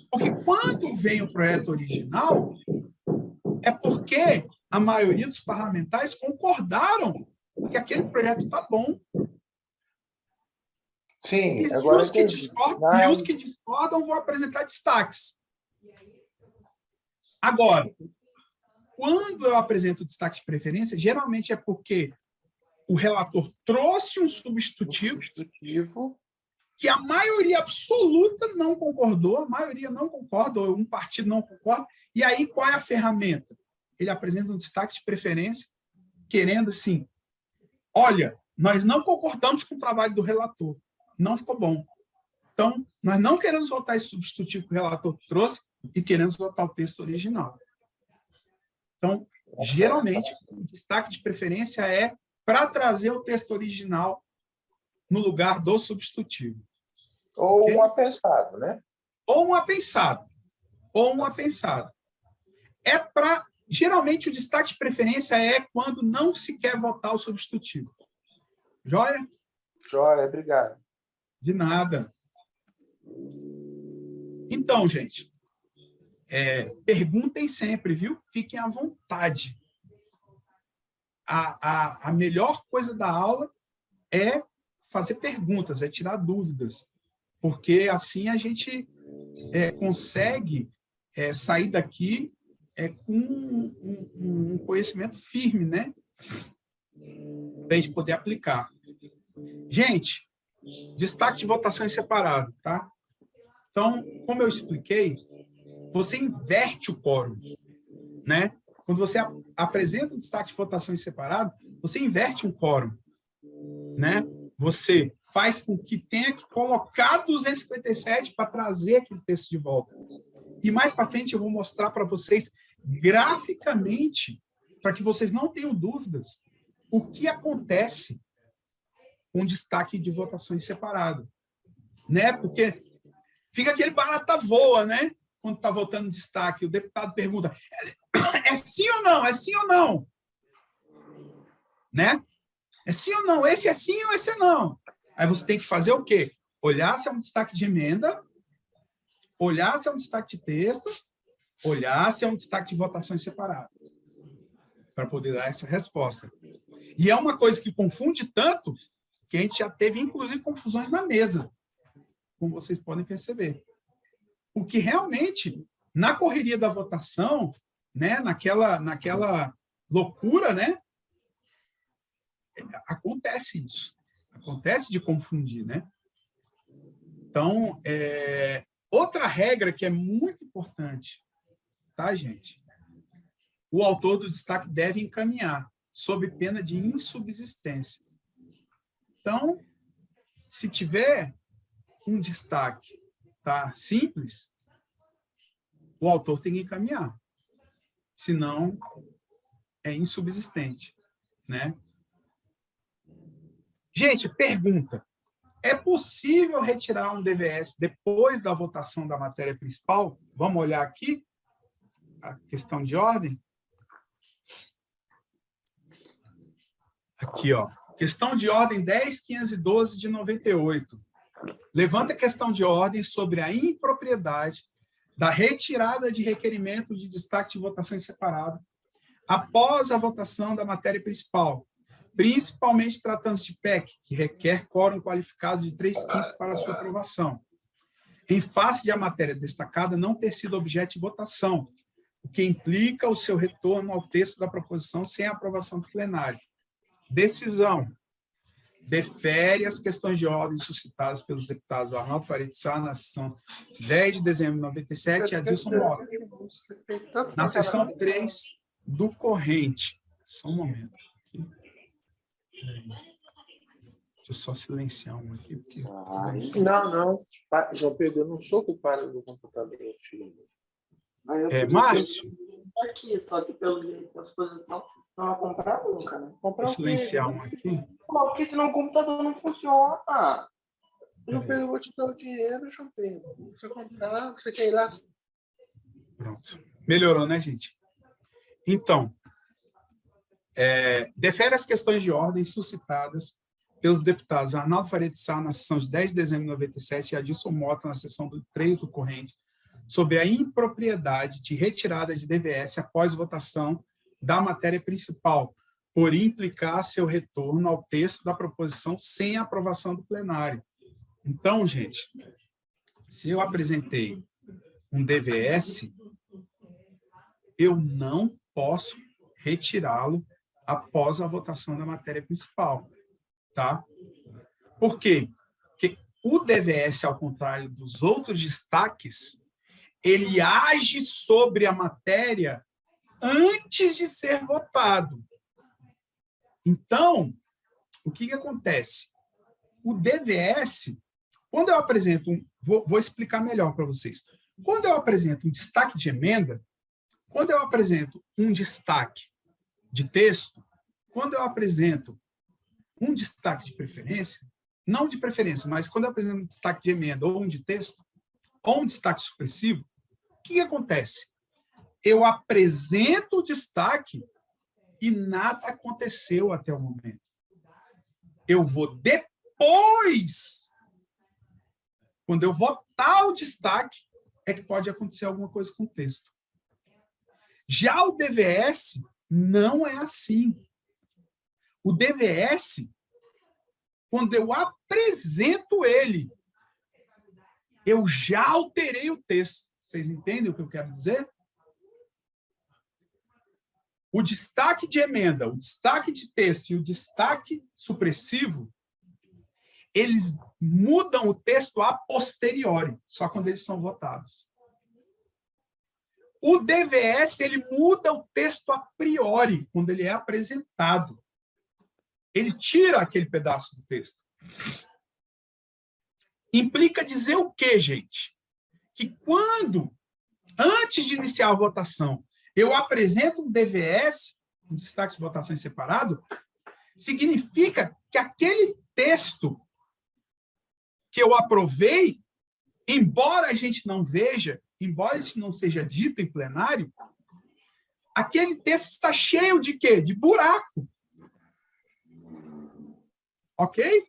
Porque quando vem o projeto original, é porque a maioria dos parlamentares concordaram que aquele projeto está bom. Sim, E agora os que discordam vão apresentar destaques. Agora, quando eu apresento o destaque de preferência, geralmente é porque o relator trouxe um substitutivo que a maioria absoluta não concordou, a maioria não concorda, ou um partido não concorda. E aí, qual é a ferramenta? Ele apresenta um destaque de preferência, querendo assim, olha, nós não concordamos com o trabalho do relator, não ficou bom. Então, nós não queremos votar esse substitutivo que o relator trouxe e queremos votar o texto original. Então, geralmente, o destaque de preferência é para trazer o texto original no lugar do substitutivo. Ou okay? um apensado, né? Ou um apensado. Ou um apensado. É para... Geralmente, o destaque de preferência é quando não se quer votar o substitutivo. Joia? Joia, obrigado. De nada. Então, gente, perguntem sempre, viu? Fiquem à vontade. A melhor coisa da aula é fazer perguntas, é tirar dúvidas, porque assim a gente consegue sair daqui com um conhecimento firme, né? Para a gente poder aplicar. Gente, destaque de votação em separado, tá? Então, como eu expliquei, você inverte o quórum, né? Quando você apresenta um destaque de votação em separado, você inverte um quórum, né? Você faz com que tenha que colocar 257 para trazer aquele texto de volta. E mais para frente eu vou mostrar para vocês graficamente, para que vocês não tenham dúvidas, o que acontece com destaque de votação em separado, né? Porque fica aquele barata voa, né? Quando está votando destaque, o deputado pergunta, é sim ou não? É sim ou não? Né? É sim ou não? Esse é sim ou esse é não? Aí você tem que fazer o quê? Olhar se é um destaque de emenda, olhar se é um destaque de texto, olhar se é um destaque de votação em separado, para poder dar essa resposta. E é uma coisa que confunde tanto que a gente já teve, inclusive, confusões na mesa, como vocês podem perceber. Porque, realmente, na correria da votação, né, naquela loucura, né, acontece isso. Acontece de confundir, né? Então, outra regra que é muito importante, tá, gente? O autor do destaque deve encaminhar, sob pena de insubsistência. Então, se tiver um destaque, tá, simples, o autor tem que encaminhar. Senão, é insubsistente, né? Gente, pergunta. É possível retirar um DVS depois da votação da matéria principal? Vamos olhar aqui a questão de ordem? Aqui, ó. Questão de ordem 10.512 de 98. Levanta a questão de ordem sobre a impropriedade da retirada de requerimento de destaque de votação em separado após a votação da matéria principal, principalmente tratando-se de PEC, que requer quórum qualificado de 3/5 para sua aprovação, em face de a matéria destacada não ter sido objeto de votação, o que implica o seu retorno ao texto da proposição sem a aprovação do plenário. Decisão. Defere as questões de ordem suscitadas pelos deputados Arnaldo Faria de Sá na sessão 10 de dezembro de 97 e Adilson Mota, na sessão 3 do corrente, Só um momento. Deixa eu só silenciar um aqui. Porque... Não. João Pedro, eu não sou culpado do computador. Márcio. Aqui, só que pelo jeito das coisas não vai comprar nunca, né? Comprar Vou silenciar um aqui. Porque senão o computador não funciona. João Pedro, eu vou te dar o dinheiro, João Pedro. Você comprar, você quer ir lá? Pronto. Melhorou, né, gente? Então, defere as questões de ordem suscitadas pelos deputados Arnaldo Faria de Sá, na sessão de 10 de dezembro de 97, e Adilson Mota, na sessão do 3 do corrente, sobre a impropriedade de retirada de DVS após votação da matéria principal, por implicar seu retorno ao texto da proposição sem aprovação do plenário. Então, gente, se eu apresentei um DVS, eu não posso retirá-lo após a votação da matéria principal, tá? Por quê? Porque o DVS, ao contrário dos outros destaques, ele age sobre a matéria antes de ser votado. Então, o que acontece? O DVS, quando eu apresento, vou explicar melhor para vocês. Quando eu apresento um destaque de emenda, quando eu apresento um destaque de texto, quando eu apresento um destaque de preferência, não de preferência, mas quando eu apresento um destaque de emenda ou um de texto, ou um destaque supressivo, o que acontece? Eu apresento o destaque e nada aconteceu até o momento. Eu vou depois, quando eu votar o destaque, é que pode acontecer alguma coisa com o texto. Já o DVS não é assim. O DVS, quando eu apresento ele, eu já alterei o texto. Vocês entendem o que eu quero dizer? O destaque de emenda, o destaque de texto e o destaque supressivo, eles mudam o texto a posteriori, só quando eles são votados. O DVS, ele muda o texto a priori, quando ele é apresentado. Ele tira aquele pedaço do texto. Implica dizer o quê, gente? Que quando, antes de iniciar a votação, eu apresento um DVS, um destaque de votação em separado, significa que aquele texto que eu aprovei, embora a gente não veja, embora isso não seja dito em plenário, aquele texto está cheio de quê? De buraco. Ok?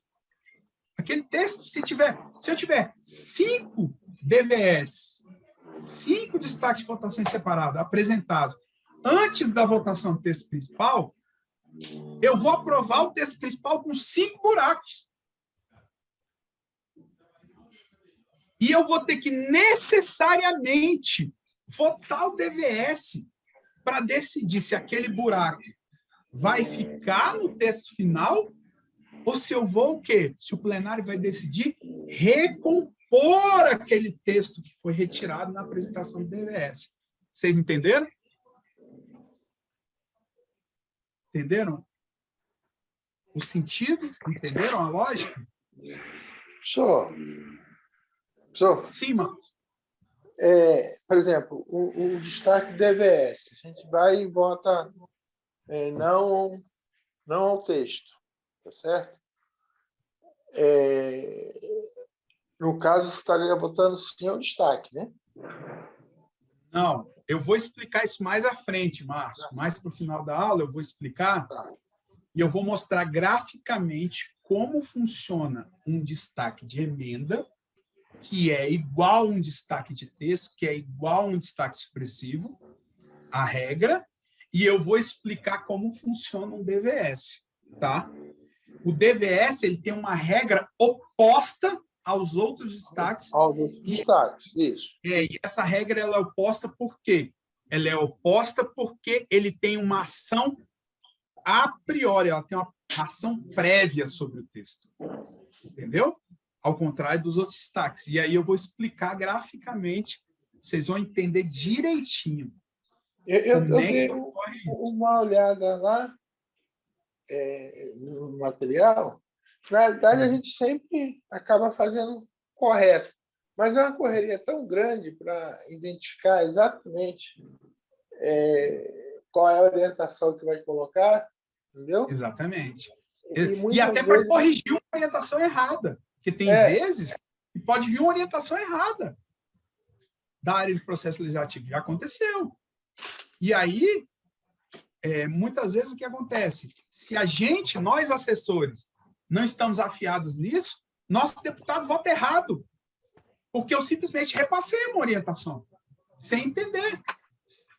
Aquele texto, se eu tiver 5 DVS, 5 destaques de votação separada apresentados antes da votação do texto principal, eu vou aprovar o texto principal com 5 buracos. E eu vou ter que necessariamente votar o DVS para decidir se aquele buraco vai ficar no texto final ou se eu vou o quê? Se o plenário vai decidir recompor aquele texto que foi retirado na apresentação do DVS. Vocês entenderam? Entenderam o sentido? Entenderam a lógica? Professor, sim, Marcos. Por exemplo, o destaque DVS, a gente vai e vota não ao texto, tá certo? No caso, você estaria votando sim ao destaque, né? Não, eu vou explicar isso mais à frente, Márcio. Mais para o final da aula eu vou explicar e eu vou mostrar graficamente como funciona um destaque de emenda, que é igual a um destaque de texto, que é igual a um destaque supressivo, a regra, e eu vou explicar como funciona um DVS, tá? O DVS, ele tem uma regra oposta aos outros destaques. Aos outros destaques, isso. E essa regra ela é oposta por quê? Ela é oposta porque ele tem uma ação a priori, ela tem uma ação prévia sobre o texto. Entendeu? Ao contrário dos outros destaques. E aí eu vou explicar graficamente, vocês vão entender direitinho. Eu Como é dei que ocorre isso? uma olhada lá no material. Na realidade, a gente sempre acaba fazendo correto, mas é uma correria tão grande para identificar exatamente qual é a orientação que vai colocar, entendeu? Exatamente. E E muitas até para vezes corrigir uma orientação errada. Porque tem vezes que pode vir uma orientação errada da área de processo legislativo. Já aconteceu. E aí, muitas vezes, o que acontece? Se a gente, nós assessores, não estamos afiados nisso, nosso deputado vota errado. Porque eu simplesmente repassei uma orientação, sem entender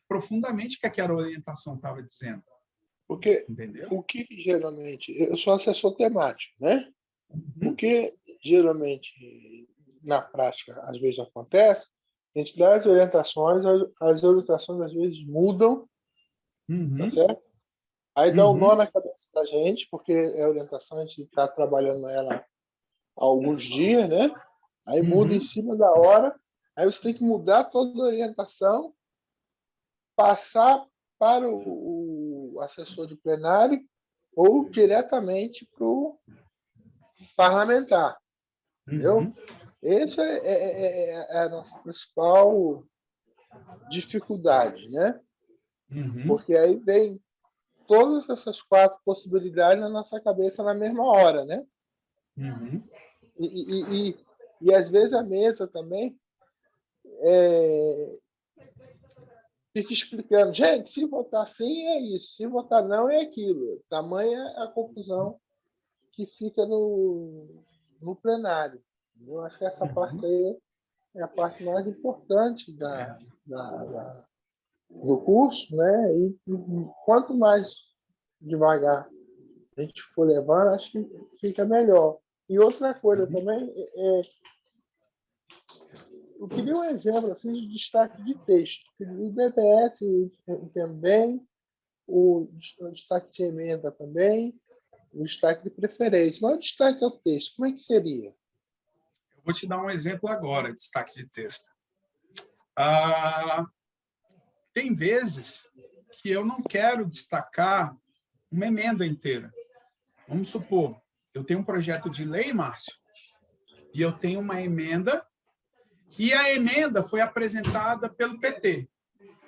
profundamente o que aquela orientação estava dizendo. porque Entendeu? o que geralmente... Eu sou assessor temático, né? Uhum. O que geralmente, na prática, às vezes acontece, a gente dá as orientações às vezes mudam, tá Uhum. certo? Aí dá um nó Uhum. na cabeça da gente, porque é a orientação, a gente está trabalhando ela há alguns dias, né? Aí muda em Uhum. cima da hora, aí você tem que mudar toda a orientação, passar para o assessor de plenário ou diretamente para o parlamentar, entendeu? Uhum. Essa é a nossa principal dificuldade, né? Uhum. Porque aí vem todas essas 4 possibilidades na nossa cabeça na mesma hora, né? Uhum. E às vezes a mesa também fica explicando, gente, se votar sim é isso, se votar não é aquilo. Tamanha a confusão que fica no plenário. Eu acho que essa parte aí é a parte mais importante do curso, né? E quanto mais devagar a gente for levando, acho que fica melhor. E outra coisa também, eu queria um exemplo assim, de destaque de texto. O DPS também, o destaque de emenda também, o destaque de preferência. Mas o destaque ao texto, como é que seria? Eu vou te dar um exemplo agora, destaque de texto. Tem vezes que eu não quero destacar uma emenda inteira. Vamos supor, eu tenho um projeto de lei, Márcio, e eu tenho uma emenda, e a emenda foi apresentada pelo PT.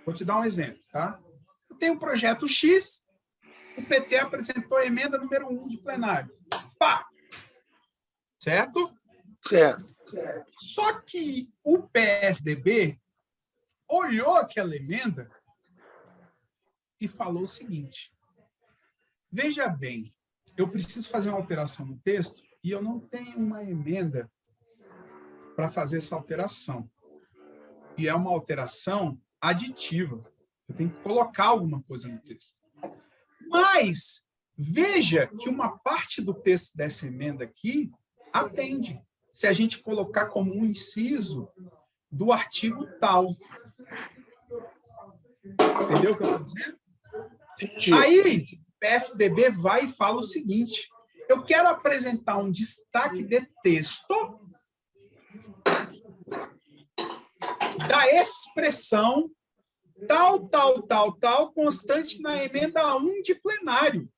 Vou te dar um exemplo, tá? Eu tenho um projeto X, o PT apresentou a emenda número 1 de plenário. Pá! Certo? Certo. Só que o PSDB olhou aquela emenda e falou o seguinte: veja bem, eu preciso fazer uma alteração no texto e eu não tenho uma emenda para fazer essa alteração. E é uma alteração aditiva. Eu tenho que colocar alguma coisa no texto. Mas veja que uma parte do texto dessa emenda aqui atende. Se a gente colocar como um inciso do artigo tal. Entendeu o que eu estou dizendo? Entendi. Aí, PSDB vai e fala o seguinte: eu quero apresentar um destaque de texto da expressão tal, constante na emenda 1 de plenário,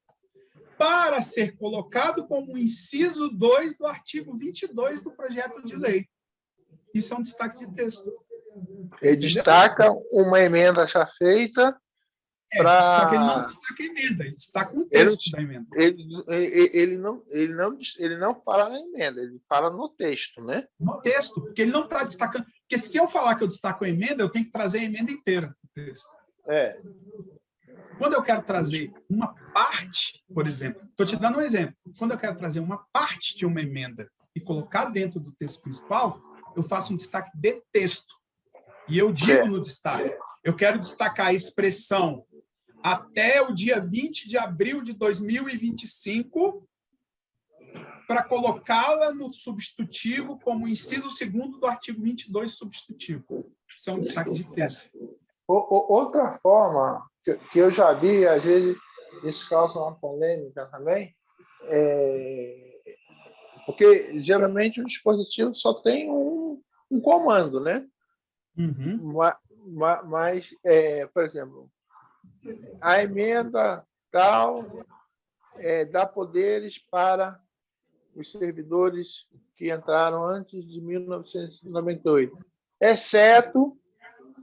para ser colocado como inciso 2 do artigo 22 do projeto de lei. Isso é um destaque de texto. Ele destaca uma emenda já feita para... Só que ele não destaca a emenda, ele destaca um texto da emenda. Ele não fala na emenda, ele fala no texto, né? No texto, porque ele não está destacando. Porque se eu falar que eu destaco a emenda, eu tenho que trazer a emenda inteira no texto. Quando eu quero trazer uma parte, por exemplo, estou te dando um exemplo. Quando eu quero trazer uma parte de uma emenda e colocar dentro do texto principal, eu faço um destaque de texto. E eu digo no destaque, eu quero destacar a expressão até o dia 20 de abril de 2025 para colocá-la no substitutivo como inciso 2º do artigo 22 substitutivo. Isso é um destaque de texto. Outra forma que eu já vi, às vezes isso causa uma polêmica também, porque geralmente o dispositivo só tem um comando, né? Uhum. Mas, por exemplo, a emenda tal dá poderes para os servidores que entraram antes de 1998, exceto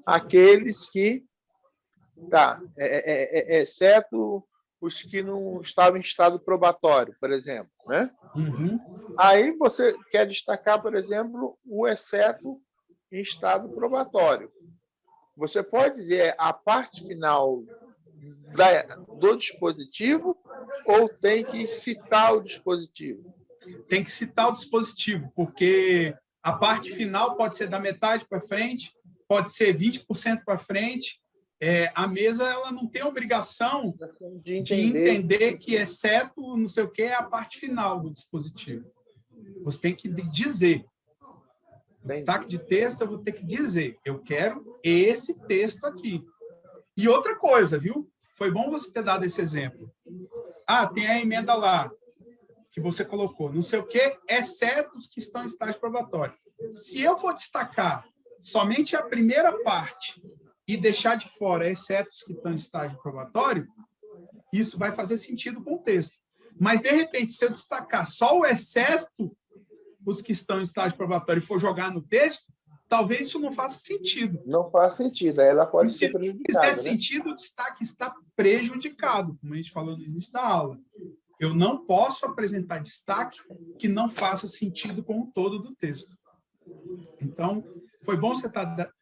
aqueles que... exceto os que não estavam em estado probatório, por exemplo, né? Uhum. Aí você quer destacar, por exemplo, o exceto em estado probatório. Você pode dizer a parte final do dispositivo ou tem que citar o dispositivo? Tem que citar o dispositivo, porque a parte final pode ser da metade para frente, pode ser 20% para frente. A mesa ela não tem obrigação de entender que, exceto não sei o que, é a parte final do dispositivo. Você tem que dizer. O destaque de texto, eu vou ter que dizer, eu quero esse texto aqui. E outra coisa, viu? Foi bom você ter dado esse exemplo. Tem a emenda lá, que você colocou, não sei o quê, exceto os que estão em estágio probatório. Se eu for destacar somente a primeira parte e deixar de fora, exceto os que estão em estágio probatório, isso vai fazer sentido com o texto. Mas, de repente, se eu destacar só o exceto os que estão em estágio probatório e for jogar no texto, talvez isso não faça sentido. Não faz sentido, aí ela pode ser prejudicada. Se fizer sentido, o destaque está prejudicado, como a gente falou no início da aula. Eu não posso apresentar destaque que não faça sentido com o todo do texto. Então, foi bom você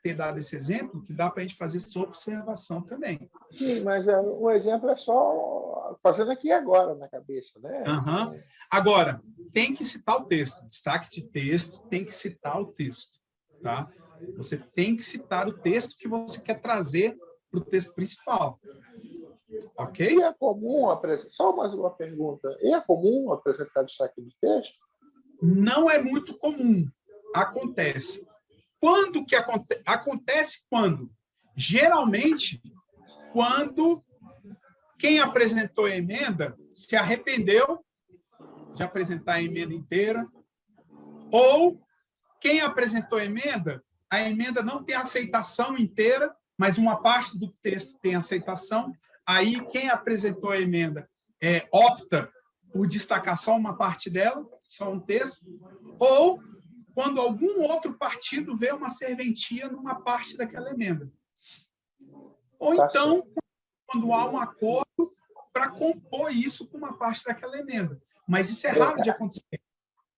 ter dado esse exemplo, que dá para a gente fazer essa observação também. Sim, mas o exemplo é só fazendo aqui agora na cabeça, né? Uhum. Agora, tem que citar o texto. Destaque de texto tem que citar o texto. Tá? Você tem que citar o texto que você quer trazer para o texto principal. Ok? E é comum apresentar... Só mais uma pergunta. E é comum apresentar destaque de texto? Não é muito comum. Acontece. Quando que acontece? Quando? Geralmente, quando quem apresentou a emenda se arrependeu de apresentar a emenda inteira, ou quem apresentou a emenda não tem aceitação inteira, mas uma parte do texto tem aceitação. Aí, quem apresentou a emenda opta por destacar só uma parte dela, só um texto, ou quando algum outro partido vê uma serventia numa parte daquela emenda. Ou então, quando há um acordo para compor isso com uma parte daquela emenda. Mas isso é raro de acontecer.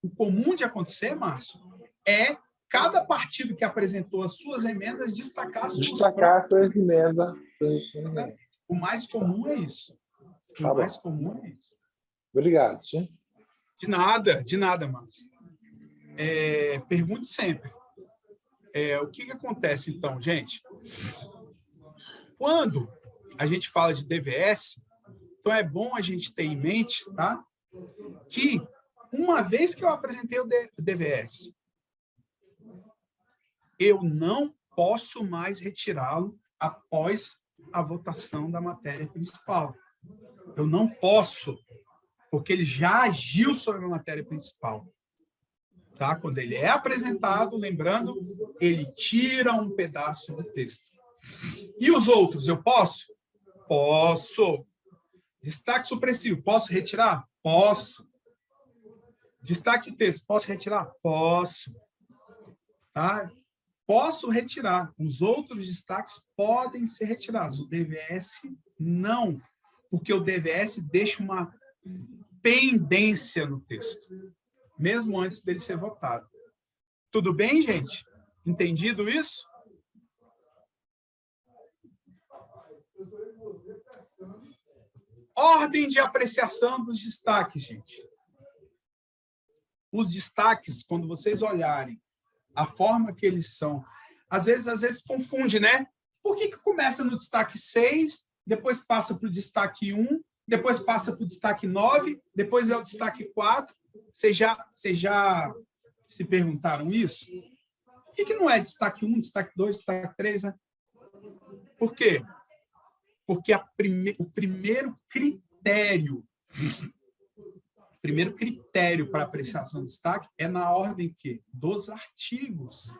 O comum de acontecer, Márcio, é cada partido que apresentou as suas emendas destacar as suas emendas. O mais comum é isso. O mais comum é isso. Obrigado, sim. De nada, Márcio. Pergunte sempre. O que acontece, então, gente? Quando a gente fala de DVS, então é bom a gente ter em mente, tá? Que uma vez que eu apresentei o DVS, eu não posso mais retirá-lo após a votação da matéria principal. Eu não posso, porque ele já agiu sobre a matéria principal. Tá? Quando ele é apresentado, lembrando, ele tira um pedaço do texto. E os outros, eu posso? Posso. Destaque supressivo, posso retirar? Posso. Destaque de texto, posso retirar? Posso. Tá? Posso retirar. Os outros destaques podem ser retirados. O DVS, não. Porque o DVS deixa uma pendência no texto, mesmo antes dele ser votado. Tudo bem, gente? Entendido isso? Ordem de apreciação dos destaques, gente. Os destaques, quando vocês olharem a forma que eles são, às vezes confunde, né? Por que começa no destaque 6, depois passa para o destaque 1, depois passa para o destaque 9, depois é o destaque 4? Vocês já se perguntaram isso? Por que não é destaque 1, destaque 2, destaque 3, né? Por quê? Porque o primeiro critério para apreciação de destaque é na ordem dos artigos.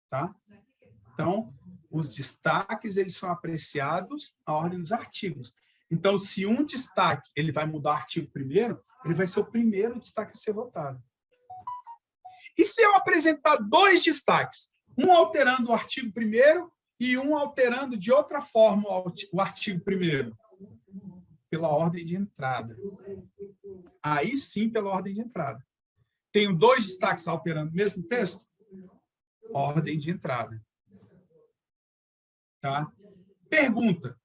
Tá? Então, os destaques eles são apreciados à ordem dos artigos. Então, se um destaque ele vai mudar o artigo primeiro, ele vai ser o primeiro destaque a ser votado. E se eu apresentar 2 destaques, um alterando o artigo primeiro e um alterando de outra forma o artigo primeiro? Pela ordem de entrada. Aí sim, pela ordem de entrada. Tenho 2 destaques alterando o mesmo texto? Ordem de entrada. Tá? Pergunta.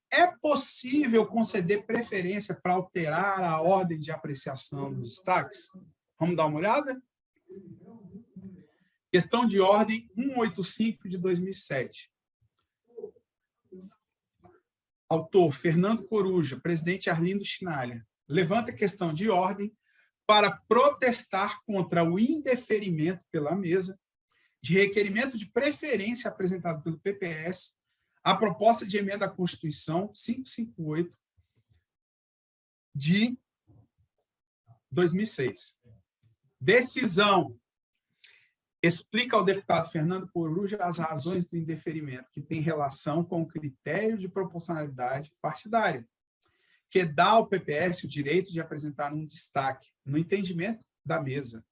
É possível conceder preferência para alterar a ordem de apreciação dos destaques? Vamos dar uma olhada? Questão de ordem 185 de 2007. Autor, Fernando Coruja, presidente Arlindo Chinalha. Levanta a questão de ordem para protestar contra o indeferimento pela mesa de requerimento de preferência apresentado pelo PPS a proposta de emenda à Constituição 558 de 2006. Decisão. Explica ao deputado Fernando Coruja as razões do indeferimento, que tem relação com o critério de proporcionalidade partidária, que dá ao PPS o direito de apresentar um destaque, no entendimento da mesa.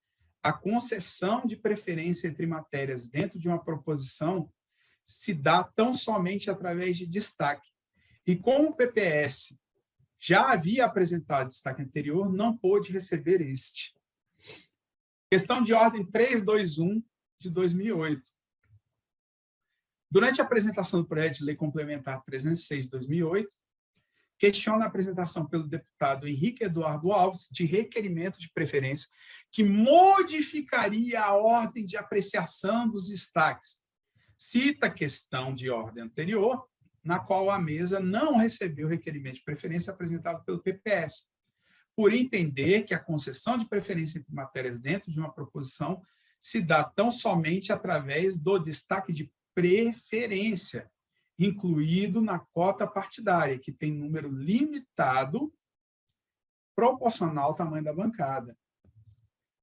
A concessão de preferência entre matérias dentro de uma proposição se dá tão somente através de destaque. E como o PPS já havia apresentado destaque anterior, não pôde receber este. Questão de ordem 321 de 2008. Durante a apresentação do projeto de lei complementar 306 de 2008, questiona a apresentação pelo deputado Henrique Eduardo Alves de requerimento de preferência que modificaria a ordem de apreciação dos destaques. Cita a questão de ordem anterior, na qual a mesa não recebeu o requerimento de preferência apresentado pelo PPS, por entender que a concessão de preferência entre matérias dentro de uma proposição se dá tão somente através do destaque de preferência, incluído na cota partidária, que tem número limitado, proporcional ao tamanho da bancada.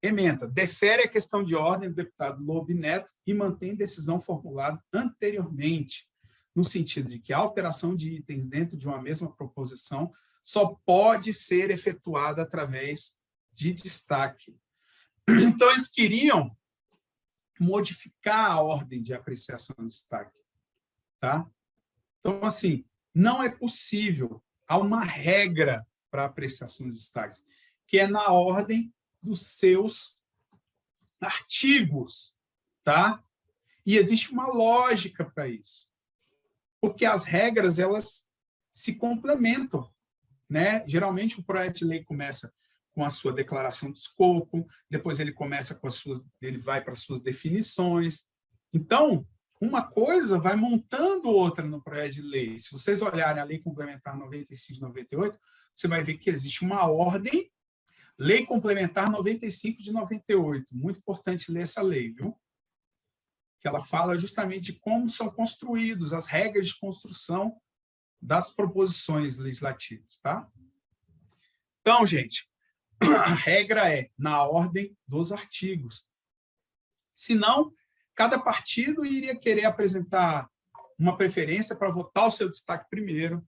Ementa, defere a questão de ordem do deputado Lobo Neto e mantém decisão formulada anteriormente, no sentido de que a alteração de itens dentro de uma mesma proposição só pode ser efetuada através de destaque. Então, eles queriam modificar a ordem de apreciação de destaque. Tá? Então, assim, não é possível. Há uma regra para a apreciação de destaques, que é na ordem dos seus artigos. Tá? E existe uma lógica para isso. Porque as regras, elas se complementam. Né? Geralmente, o projeto de lei começa com a sua declaração de escopo, depois ele começa com ele vai para as suas definições. Então, uma coisa vai montando outra no projeto de lei. Se vocês olharem a Lei Complementar 95 de 98, você vai ver que existe uma ordem, Lei Complementar 95 de 98. Muito importante ler essa lei, viu? Que ela fala justamente de como são construídos as regras de construção das proposições legislativas, tá? Então, gente, a regra é na ordem dos artigos. Senão, cada partido iria querer apresentar uma preferência para votar o seu destaque primeiro,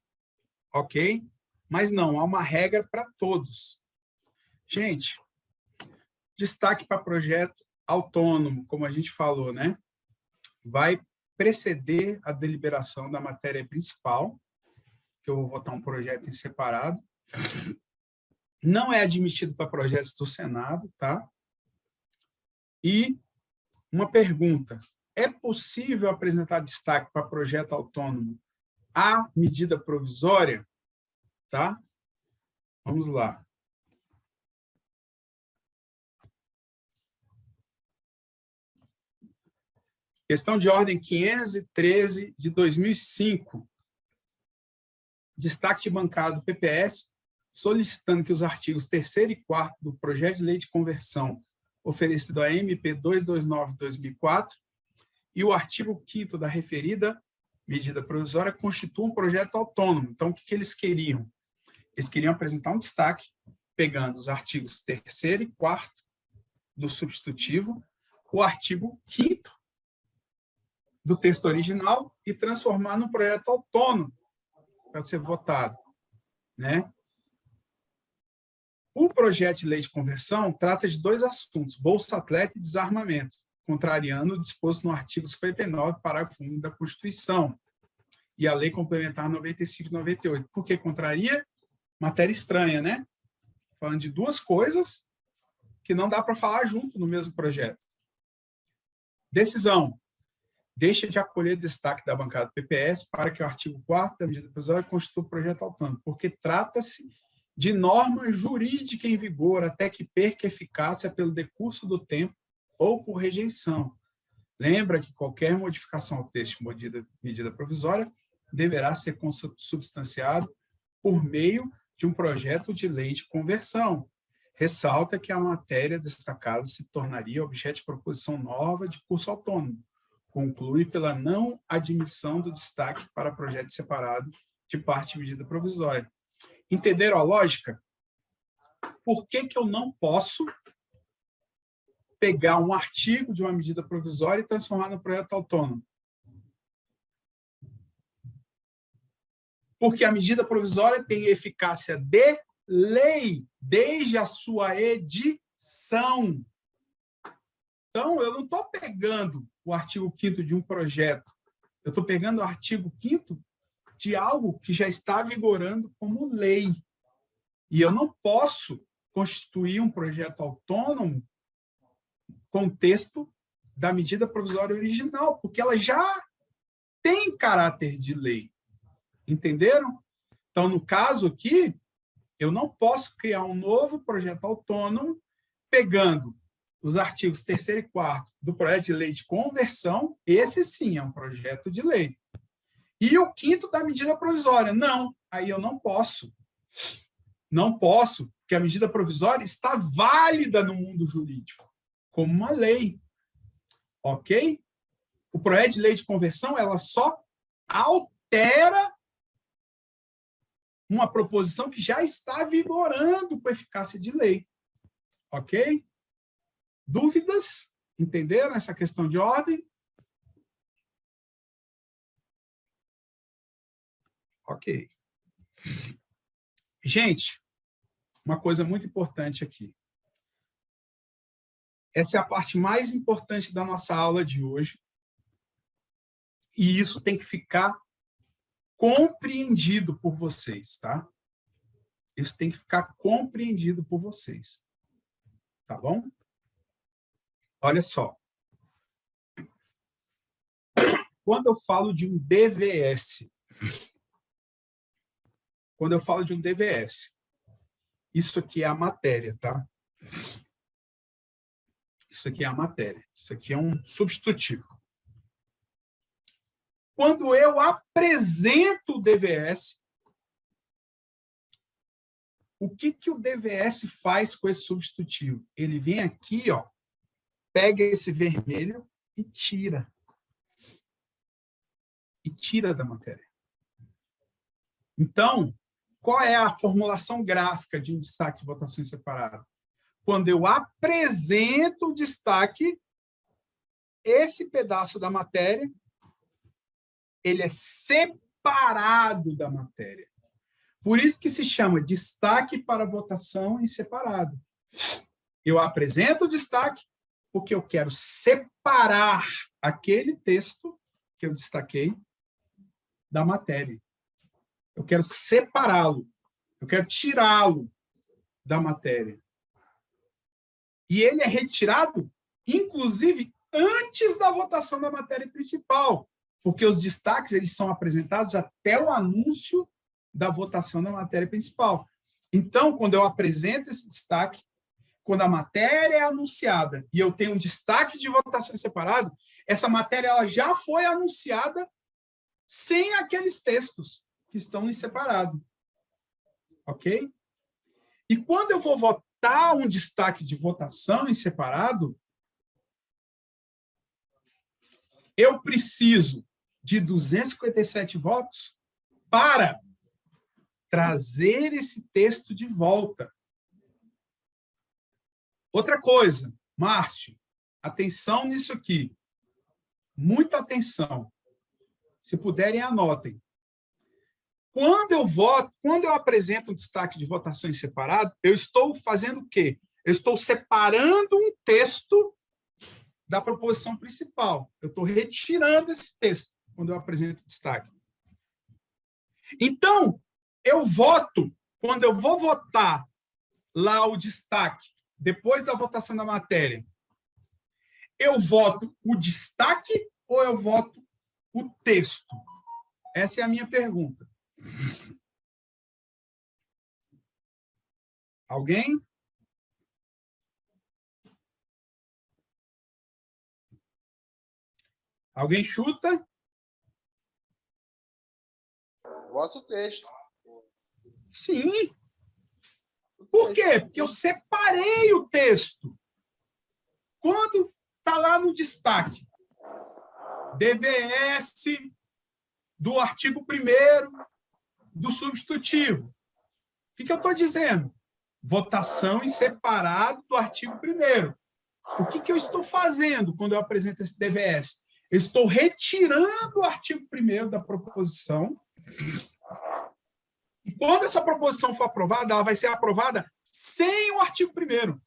ok? Mas não, há uma regra para todos. Gente, destaque para projeto autônomo, como a gente falou, né? Vai preceder a deliberação da matéria principal, que eu vou votar um projeto em separado. Não é admitido para projetos do Senado, tá? E uma pergunta: é possível apresentar destaque para projeto autônomo à medida provisória? Tá? Vamos lá. Questão de ordem 513 de 2005. Destaque de bancada do PPS, solicitando que os artigos 3º e 4º do projeto de lei de conversão oferecido à MP 229/2004 e o artigo 5º da referida medida provisória constituam um projeto autônomo. Então, o que eles queriam? Eles queriam apresentar um destaque, pegando os artigos 3º e 4º do substitutivo, o artigo 5º do texto original e transformar num projeto autônomo para ser votado, né? O projeto de lei de conversão trata de 2 assuntos, Bolsa Atleta e desarmamento, contrariando o disposto no artigo 59, parágrafo 1 da Constituição, e a Lei Complementar 95 e 98. Por que contraria? Matéria estranha, né? Falando de 2 coisas que não dá para falar junto no mesmo projeto. Decisão. Deixa de acolher destaque da bancada do PPS para que o artigo 4º da medida provisória constitua projeto autônomo, porque trata-se de norma jurídica em vigor até que perca eficácia pelo decurso do tempo ou por rejeição. Lembra que qualquer modificação ao texto de medida provisória deverá ser consubstanciado por meio de um projeto de lei de conversão. Ressalta que a matéria destacada se tornaria objeto de proposição nova de curso autônomo. Conclui pela não admissão do destaque para projeto separado de parte de medida provisória. Entenderam a lógica? Por que que eu não posso pegar um artigo de uma medida provisória e transformar no projeto autônomo? Porque a medida provisória tem eficácia de lei desde a sua edição. Então, eu não estou pegando o artigo 5º de um projeto, eu estou pegando o artigo 5º de algo que já está vigorando como lei. E eu não posso constituir um projeto autônomo com texto da medida provisória original, porque ela já tem caráter de lei. Entenderam? Então, no caso aqui, eu não posso criar um novo projeto autônomo pegando os artigos 3º e 4º do projeto de lei de conversão, esse sim é um projeto de lei. E o 5º da medida provisória. Não, aí eu não posso. Não posso, porque a medida provisória está válida no mundo jurídico, como uma lei. Ok? O projeto de lei de conversão, ela só altera uma proposição que já está vigorando com eficácia de lei. Ok? Dúvidas? Entenderam essa questão de ordem? Ok. Gente, uma coisa muito importante aqui. Essa é a parte mais importante da nossa aula de hoje. E isso tem que ficar compreendido por vocês, tá? Isso tem que ficar compreendido por vocês. Tá bom? Olha só. Quando eu falo de um DVS, isso aqui é a matéria, tá? Isso aqui é a matéria. Isso aqui é um substitutivo. Quando eu apresento o DVS, o que que o DVS faz com esse substitutivo? Ele vem aqui, ó, pega esse vermelho e tira. E tira da matéria. Então, qual é a formulação gráfica de um destaque de votação separada? Quando eu apresento o destaque, esse pedaço da matéria, ele é separado da matéria. Por isso que se chama destaque para votação em separado. Eu apresento o destaque porque eu quero separar aquele texto que eu destaquei da matéria. Eu quero separá-lo. Eu quero tirá-lo da matéria. E ele é retirado, inclusive, antes da votação da matéria principal, porque os destaques eles são apresentados até o anúncio da votação da matéria principal. Então, quando eu apresento esse destaque, quando a matéria é anunciada e eu tenho um destaque de votação separado, essa matéria ela já foi anunciada sem aqueles textos que estão em separado. Ok? E quando eu vou votar um destaque de votação em separado, eu preciso de 257 votos para trazer esse texto de volta. Outra coisa, Márcio, atenção nisso aqui. muita atenção. Se puderem, anotem. Quando eu apresento um destaque de votação em separado, eu estou fazendo o quê? Eu estou separando um texto da proposição principal. Eu estou retirando esse texto quando eu apresento o destaque. Então, eu voto, quando eu vou votar lá o destaque, depois da votação da matéria, eu voto o destaque ou eu voto o texto? Essa é a minha pergunta. Alguém? Alguém chuta? Voto o texto. Sim. Por quê? Porque eu separei o texto. Quando está lá no destaque, DVS do artigo 1º do substitutivo. O que eu estou dizendo? Votação em separado do artigo 1º. O que eu estou fazendo quando eu apresento esse DVS? Eu estou retirando o artigo 1º da proposição. E quando essa proposição for aprovada, ela vai ser aprovada sem o artigo 1º.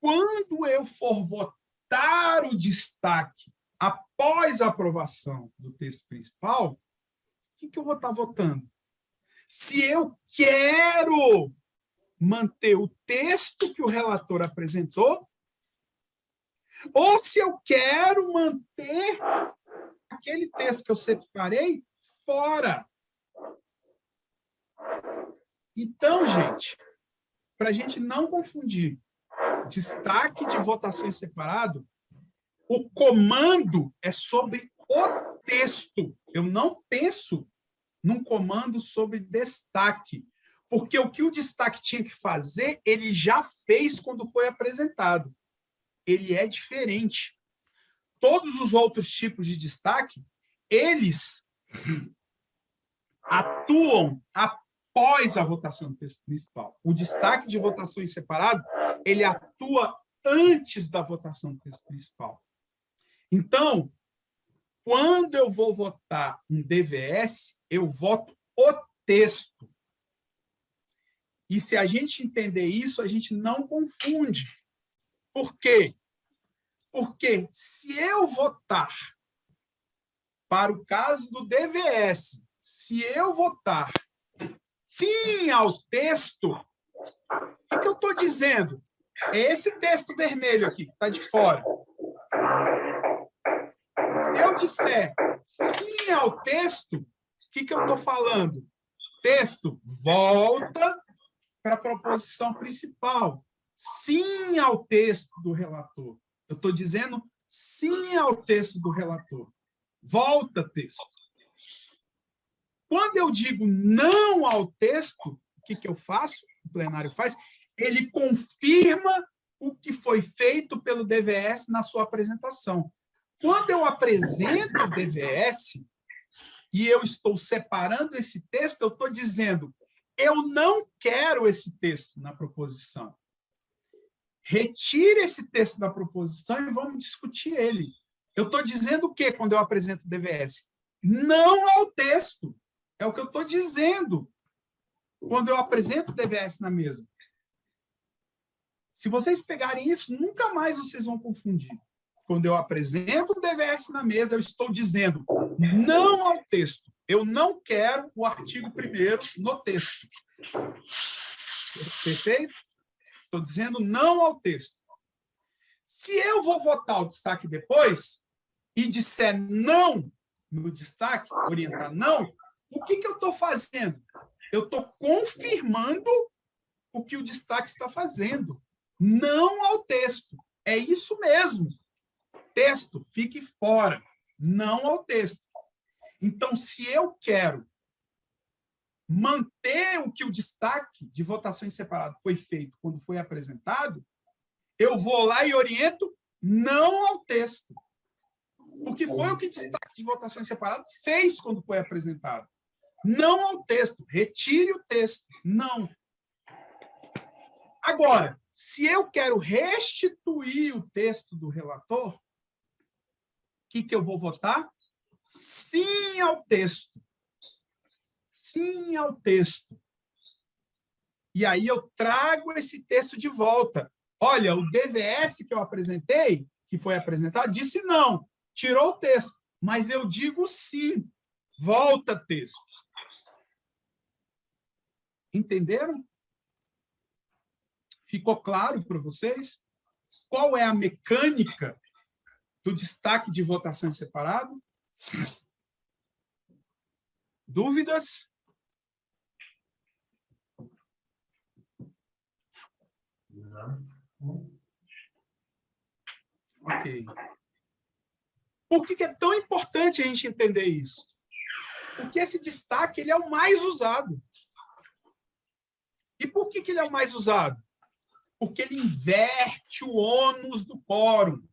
Quando eu for votar o destaque após a aprovação do texto principal, o que eu vou estar votando? Se eu quero manter o texto que o relator apresentou, ou se eu quero manter aquele texto que eu separei fora. Então, gente, para a gente não confundir destaque de votação em separado, o comando é sobre o texto. Eu não penso num comando sobre destaque, porque o que o destaque tinha que fazer, ele já fez quando foi apresentado. Ele é diferente. Todos os outros tipos de destaque, eles atuam após a votação do texto principal. O destaque de votação em separado, ele atua antes da votação do texto principal. Então, quando eu vou votar um DVS, eu voto o texto. E se a gente entender isso, a gente não confunde. Por quê? Porque se eu votar, para o caso do DVS, se eu votar sim ao texto, o que eu estou dizendo? É esse texto vermelho aqui, que está de fora. Se eu disser sim ao texto, o que eu estou falando? Texto volta para a proposição principal. Sim ao texto do relator. Eu estou dizendo sim ao texto do relator. Volta texto. Quando eu digo não ao texto, o que eu faço? O plenário faz? Ele confirma o que foi feito pelo DVS na sua apresentação. Quando eu apresento o DVS e eu estou separando esse texto, eu estou dizendo, eu não quero esse texto na proposição. Retire esse texto da proposição e vamos discutir ele. Eu estou dizendo o quê quando eu apresento o DVS? Não ao texto. É o que eu estou dizendo quando eu apresento o DVS na mesa. Se vocês pegarem isso, nunca mais vocês vão confundir. Quando eu apresento o DVS na mesa, eu estou dizendo não ao texto. Eu não quero o artigo 1º no texto. Perfeito? Estou dizendo não ao texto. Se eu vou votar o destaque depois e disser não no destaque, orientar não, o que eu estou fazendo? Eu estou confirmando o que o destaque está fazendo. Não ao texto. É isso mesmo. Texto, fique fora. Não ao texto. Então, se eu quero manter o que o destaque de votação em separado foi feito quando foi apresentado, eu vou lá e oriento não ao texto. Porque foi o que o destaque de votação em separado fez quando foi apresentado. Não ao texto. Retire o texto. Não. Agora, Se eu quero restituir o texto do relator, o que eu vou votar? Sim ao texto. Sim ao texto. E aí eu trago esse texto de volta. Olha, o DVS que eu apresentei, que foi apresentado, disse não, tirou o texto. Mas eu digo sim, volta texto. Entenderam? Ficou claro para vocês? Qual é a mecânica do destaque de votação separado? Dúvidas? Ok. Por que é tão importante a gente entender isso? Porque esse destaque ele é o mais usado. E por que ele é o mais usado? Porque ele inverte o ônus do quórum.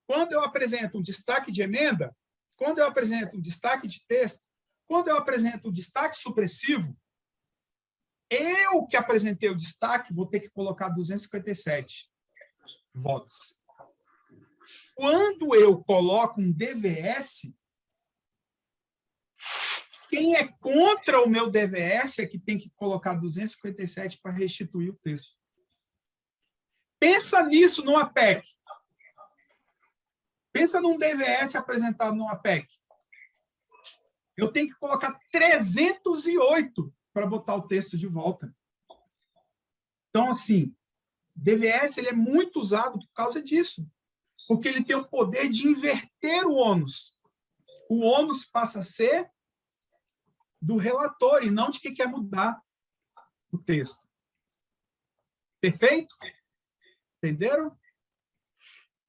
Quando eu apresento um destaque de emenda, quando eu apresento um destaque de texto, quando eu apresento um destaque supressivo, eu que apresentei o destaque vou ter que colocar 257 votos. Quando eu coloco um DVS, quem é contra o meu DVS é que tem que colocar 257 para restituir o texto. Pensa nisso numa PEC. Pensa num DVS apresentado numa PEC. Eu tenho que colocar 308 para botar o texto de volta. Então, assim, DVS ele é muito usado por causa disso, porque ele tem o poder de inverter o ônus. O ônus passa a ser do relator e não de quem quer mudar o texto. Perfeito? Entenderam?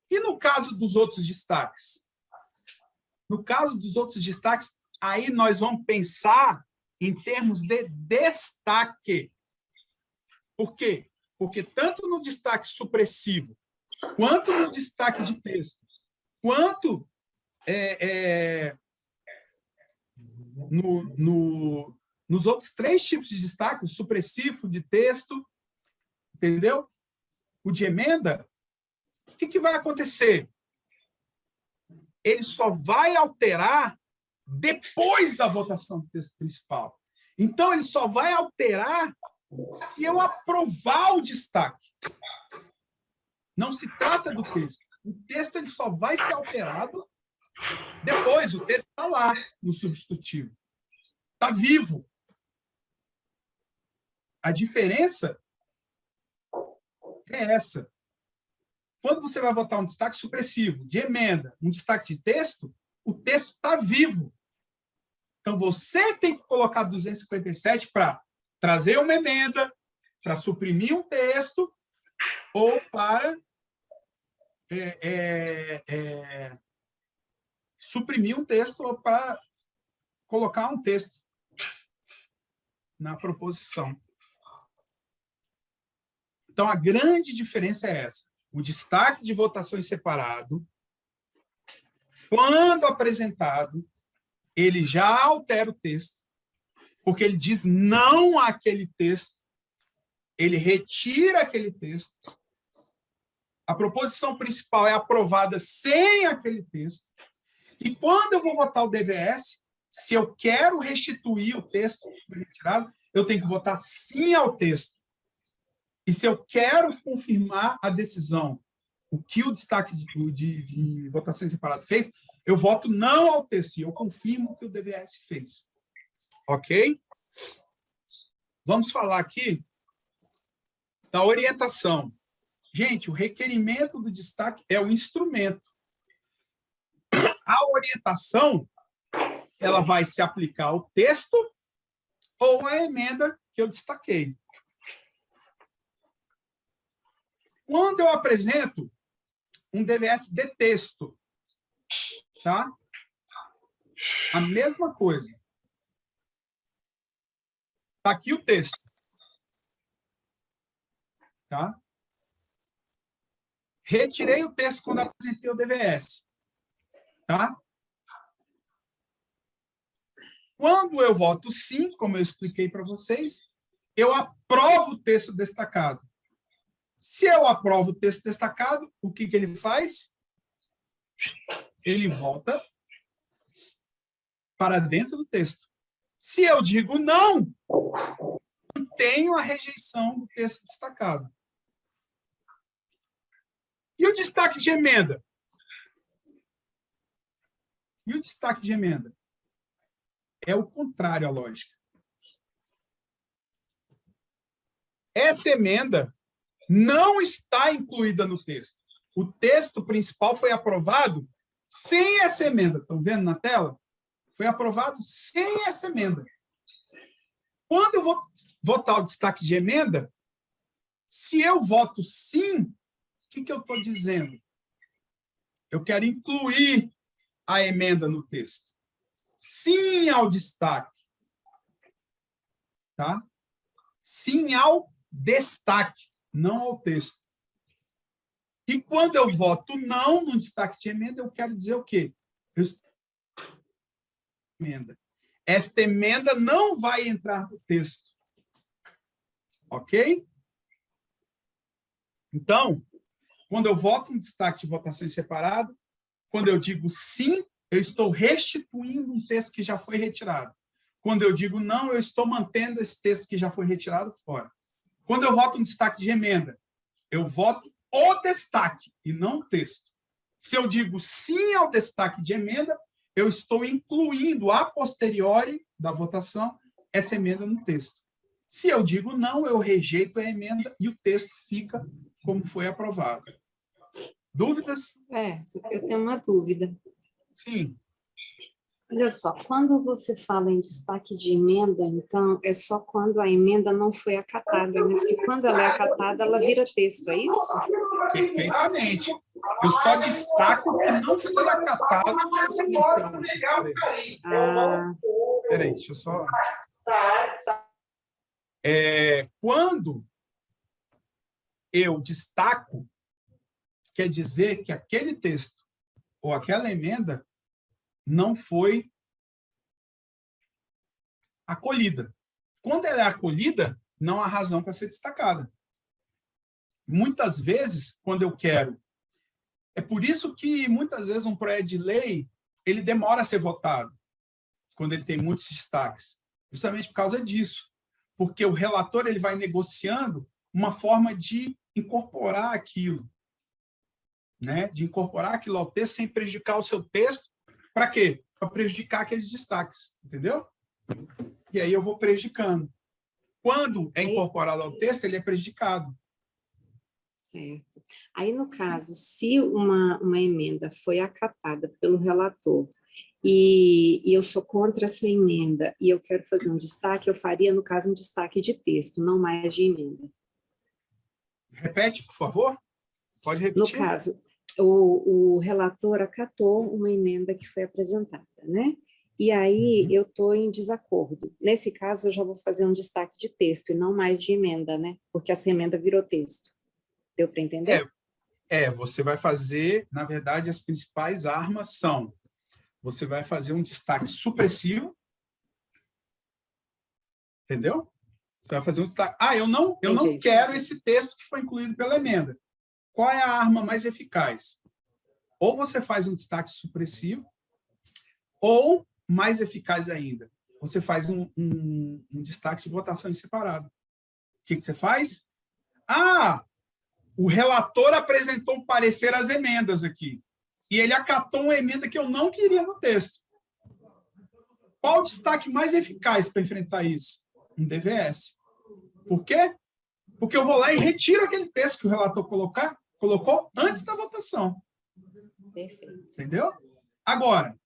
E no caso dos outros destaques? No caso dos outros destaques, aí nós vamos pensar em termos de destaque. Por quê? Porque tanto no destaque supressivo, quanto no destaque de texto, quanto nos outros 3 tipos de destaque, o supressivo, de texto, entendeu? O de emenda, o que vai acontecer? Ele só vai alterar depois da votação do texto principal. Então, ele só vai alterar se eu aprovar o destaque. Não se trata do texto. O texto ele só vai ser alterado depois. O texto está lá no substitutivo. Está vivo. A diferença é essa. Quando você vai votar um destaque supressivo, de emenda, um destaque de texto, o texto está vivo. Então, você tem que colocar 257 para trazer uma emenda, para suprimir um texto, ou para suprimir um texto, ou para colocar um texto na proposição. Então, a grande diferença é essa. O destaque de votação em separado, quando apresentado, ele já altera o texto, porque ele diz não àquele texto, ele retira aquele texto, a proposição principal é aprovada sem aquele texto, e quando eu vou votar o DVS, se eu quero restituir o texto retirado, eu tenho que votar sim ao texto. E se eu quero confirmar a decisão, o que o destaque de votação separada fez, eu voto não ao texto, e eu confirmo o que o DVS fez. Ok? Vamos falar aqui da orientação. Gente, o requerimento do destaque é o instrumento. A orientação, ela vai se aplicar ao texto ou à emenda que eu destaquei. Quando eu apresento um DVS de texto, tá? A mesma coisa. Está aqui o texto. Tá? Retirei o texto quando apresentei o DVS. Tá? Quando eu voto sim, como eu expliquei para vocês, eu aprovo o texto destacado. Se eu aprovo o texto destacado, o que ele faz? Ele volta para dentro do texto. Se eu digo não, tenho a rejeição do texto destacado. E o destaque de emenda? E o destaque de emenda? É o contrário à lógica. Essa emenda não está incluída no texto. O texto principal foi aprovado sem essa emenda. Estão vendo na tela? Foi aprovado sem essa emenda. Quando eu vou votar o destaque de emenda, se eu voto sim, o que eu estou dizendo? Eu quero incluir a emenda no texto. Sim ao destaque. Tá? Sim ao destaque, não ao texto. E quando eu voto não no destaque de emenda, eu quero dizer o quê? Esta emenda não vai entrar no texto. Ok? Então, quando eu voto um destaque de votação em separado, quando eu digo sim, eu estou restituindo um texto que já foi retirado. Quando eu digo não, eu estou mantendo esse texto que já foi retirado fora. Quando eu voto um destaque de emenda, eu voto o destaque e não o texto. Se eu digo sim ao destaque de emenda, eu estou incluindo a posteriori da votação essa emenda no texto. Se eu digo não, eu rejeito a emenda e o texto fica como foi aprovado. Dúvidas? Eu tenho uma dúvida. Sim. Olha só, quando você fala em destaque de emenda, então, é só quando a emenda não foi acatada, né? Porque quando ela é acatada, ela vira texto, é isso? Perfeitamente. Eu só destaco que não foi acatado. Peraí, deixa eu só... Quando eu destaco, quer dizer que aquele texto ou aquela emenda não foi acolhida. Quando ela é acolhida, não há razão para ser destacada. Muitas vezes, quando eu quero... É por isso que, muitas vezes, um projeto de lei ele demora a ser votado, quando ele tem muitos destaques. Justamente por causa disso. Porque o relator ele vai negociando uma forma de incorporar aquilo. Né? De incorporar aquilo ao texto sem prejudicar o seu texto. Para quê? Para prejudicar aqueles destaques. Entendeu? E aí eu vou prejudicando. Quando é incorporado ao texto, ele é prejudicado. Certo. Aí, no caso, se uma emenda foi acatada pelo relator e eu sou contra essa emenda e eu quero fazer um destaque, eu faria, no caso, um destaque de texto, não mais de emenda. Repete, por favor. Pode repetir. No caso, o relator acatou uma emenda que foi apresentada, né? E aí eu estou em desacordo. Nesse caso, eu já vou fazer um destaque de texto e não mais de emenda, né? Porque essa emenda virou texto. Deu para entender? Você vai fazer, na verdade, as principais armas são, você vai fazer um destaque supressivo, entendeu? Você vai fazer um destaque. Eu não quero esse texto que foi incluído pela emenda. Qual é a arma mais eficaz? Ou você faz um destaque supressivo, ou, mais eficaz ainda, você faz um destaque de votação em separado. O que você faz? O relator apresentou um parecer às emendas aqui. E ele acatou uma emenda que eu não queria no texto. Qual o destaque mais eficaz para enfrentar isso? Um DVS. Por quê? Porque eu vou lá e retiro aquele texto que o relator colocou antes da votação. Perfeito. Entendeu? Agora,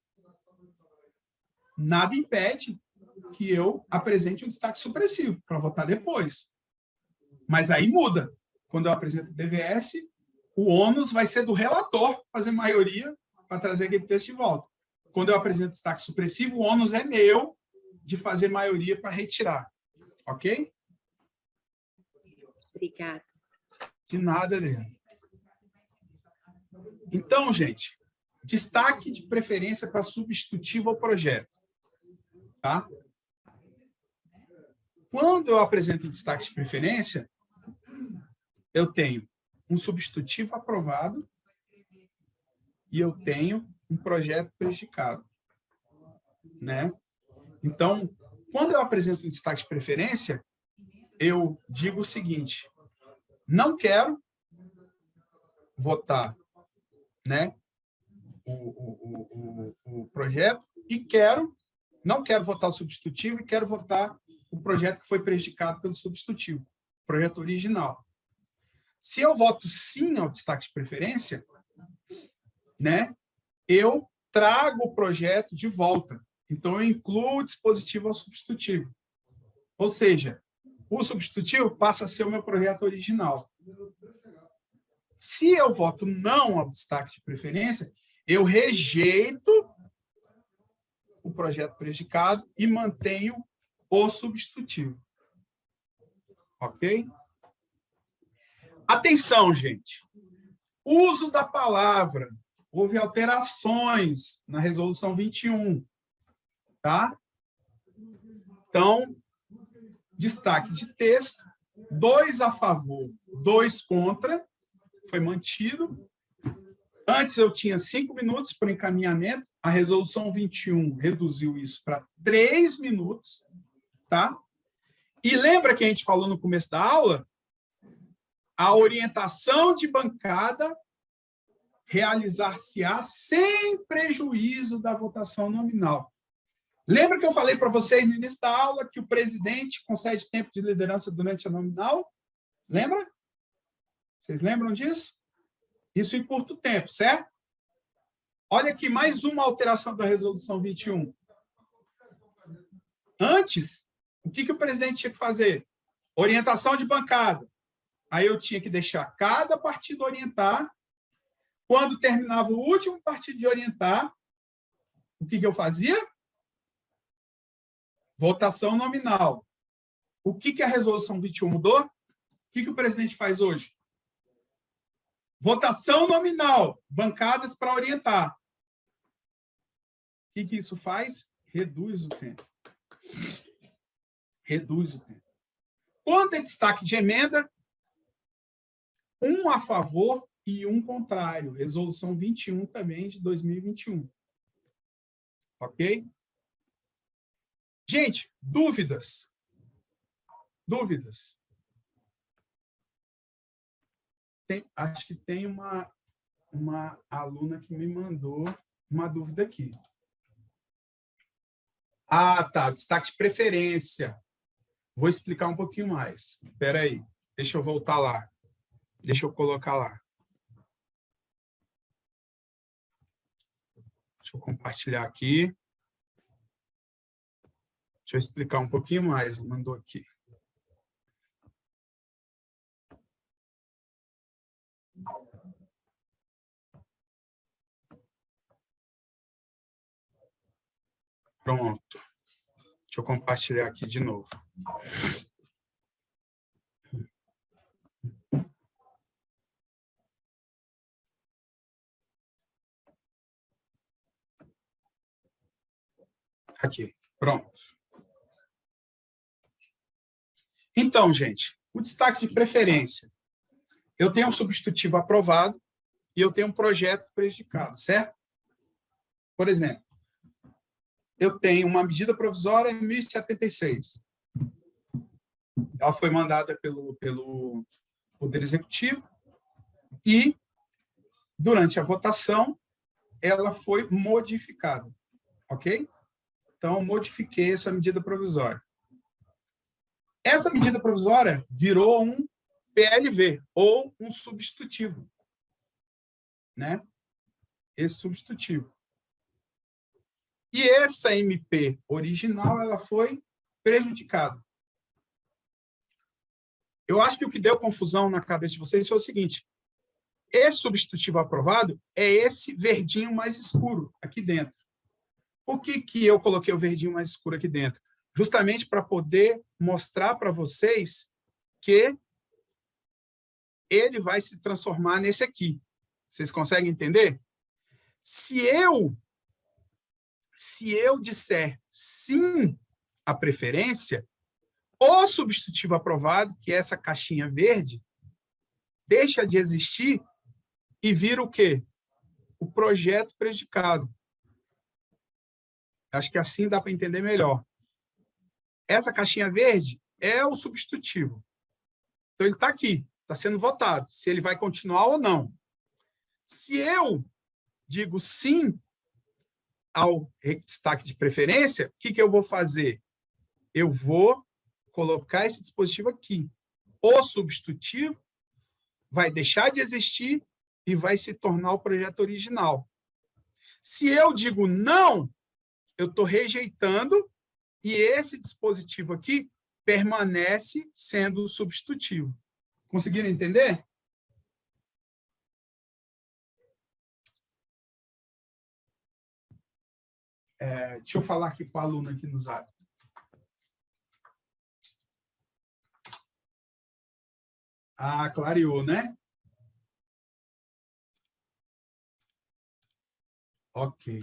nada impede que eu apresente um destaque supressivo para votar depois. Mas aí muda. Quando eu apresento o DVS, o ônus vai ser do relator fazer maioria para trazer aquele texto de volta. Quando eu apresento destaque supressivo, o ônus é meu de fazer maioria para retirar. Ok? Obrigada. De nada, Adriana. Então, gente, destaque de preferência para substitutivo ao projeto. Tá? Quando eu apresento destaque de preferência, eu tenho um substitutivo aprovado e eu tenho um projeto prejudicado, né? Então, quando eu apresento um destaque de preferência, eu digo o seguinte: não quero votar, né, o projeto e não quero votar o substitutivo e quero votar o projeto que foi prejudicado pelo substitutivo, o projeto original. Se eu voto sim ao destaque de preferência, né, eu trago o projeto de volta. Então, eu incluo o dispositivo ao substitutivo. Ou seja, o substitutivo passa a ser o meu projeto original. Se eu voto não ao destaque de preferência, eu rejeito o projeto prejudicado e mantenho o substitutivo. Ok? Atenção, gente. Uso da palavra. Houve alterações na resolução 21. Tá? Então, destaque de texto, 2 a favor, 2 contra, foi mantido. Antes eu tinha 5 minutos para encaminhamento, a resolução 21 reduziu isso para 3 minutos, tá? E lembra que a gente falou no começo da aula? A orientação de bancada realizar-se-á sem prejuízo da votação nominal. Lembra que eu falei para vocês no início da aula que o presidente concede tempo de liderança durante a nominal? Lembra? Vocês lembram disso? Isso em curto tempo, certo? Olha aqui, mais uma alteração da resolução 21. Antes, o que o presidente tinha que fazer? Orientação de bancada. Aí eu tinha que deixar cada partido orientar. Quando terminava o último partido de orientar, o que eu fazia? Votação nominal. O que a resolução 21 mudou? O que o presidente faz hoje? Votação nominal. Bancadas para orientar. O que isso faz? Reduz o tempo. Reduz o tempo. Quando é destaque de emenda, 1 a favor e 1 contrário. Resolução 21 também de 2021. Ok? Gente, dúvidas? Dúvidas? Acho que tem uma aluna que me mandou uma dúvida aqui. Ah, tá. Destaque de preferência. Vou explicar um pouquinho mais. Espera aí. Deixa eu voltar lá. Deixa eu colocar lá. Deixa eu compartilhar aqui. Deixa eu explicar um pouquinho mais. Mandou aqui. Pronto. Deixa eu compartilhar aqui de novo. Aqui. Pronto. Então, gente, o destaque de preferência. Eu tenho um substitutivo aprovado e eu tenho um projeto prejudicado, certo? Por exemplo, eu tenho uma medida provisória 1076. Ela foi mandada pelo Poder Executivo e, durante a votação, ela foi modificada, ok? Então, eu modifiquei essa medida provisória. Essa medida provisória virou um PLV, ou um substitutivo, né? Esse substitutivo. E essa MP original, ela foi prejudicada. Eu acho que o que deu confusão na cabeça de vocês foi o seguinte: esse substitutivo aprovado é esse verdinho mais escuro aqui dentro. Por que eu coloquei o verdinho mais escuro aqui dentro? Justamente para poder mostrar para vocês que ele vai se transformar nesse aqui. Vocês conseguem entender? Se eu disser sim à preferência, O substitutivo aprovado, que é essa caixinha verde, deixa de existir e vira o quê? O projeto prejudicado. Acho que assim dá para entender melhor. Essa caixinha verde é o substitutivo. Então, ele está aqui, está sendo votado, se ele vai continuar ou não. Se eu digo sim ao destaque de preferência, o que eu vou fazer? Eu vou colocar esse dispositivo aqui. O substitutivo vai deixar de existir e vai se tornar o projeto original. Se eu digo não, eu estou rejeitando e esse dispositivo aqui permanece sendo o substitutivo. Conseguiram entender? Deixa eu falar aqui com a aluna aqui no Zap. Ah, clareou, né? Ok.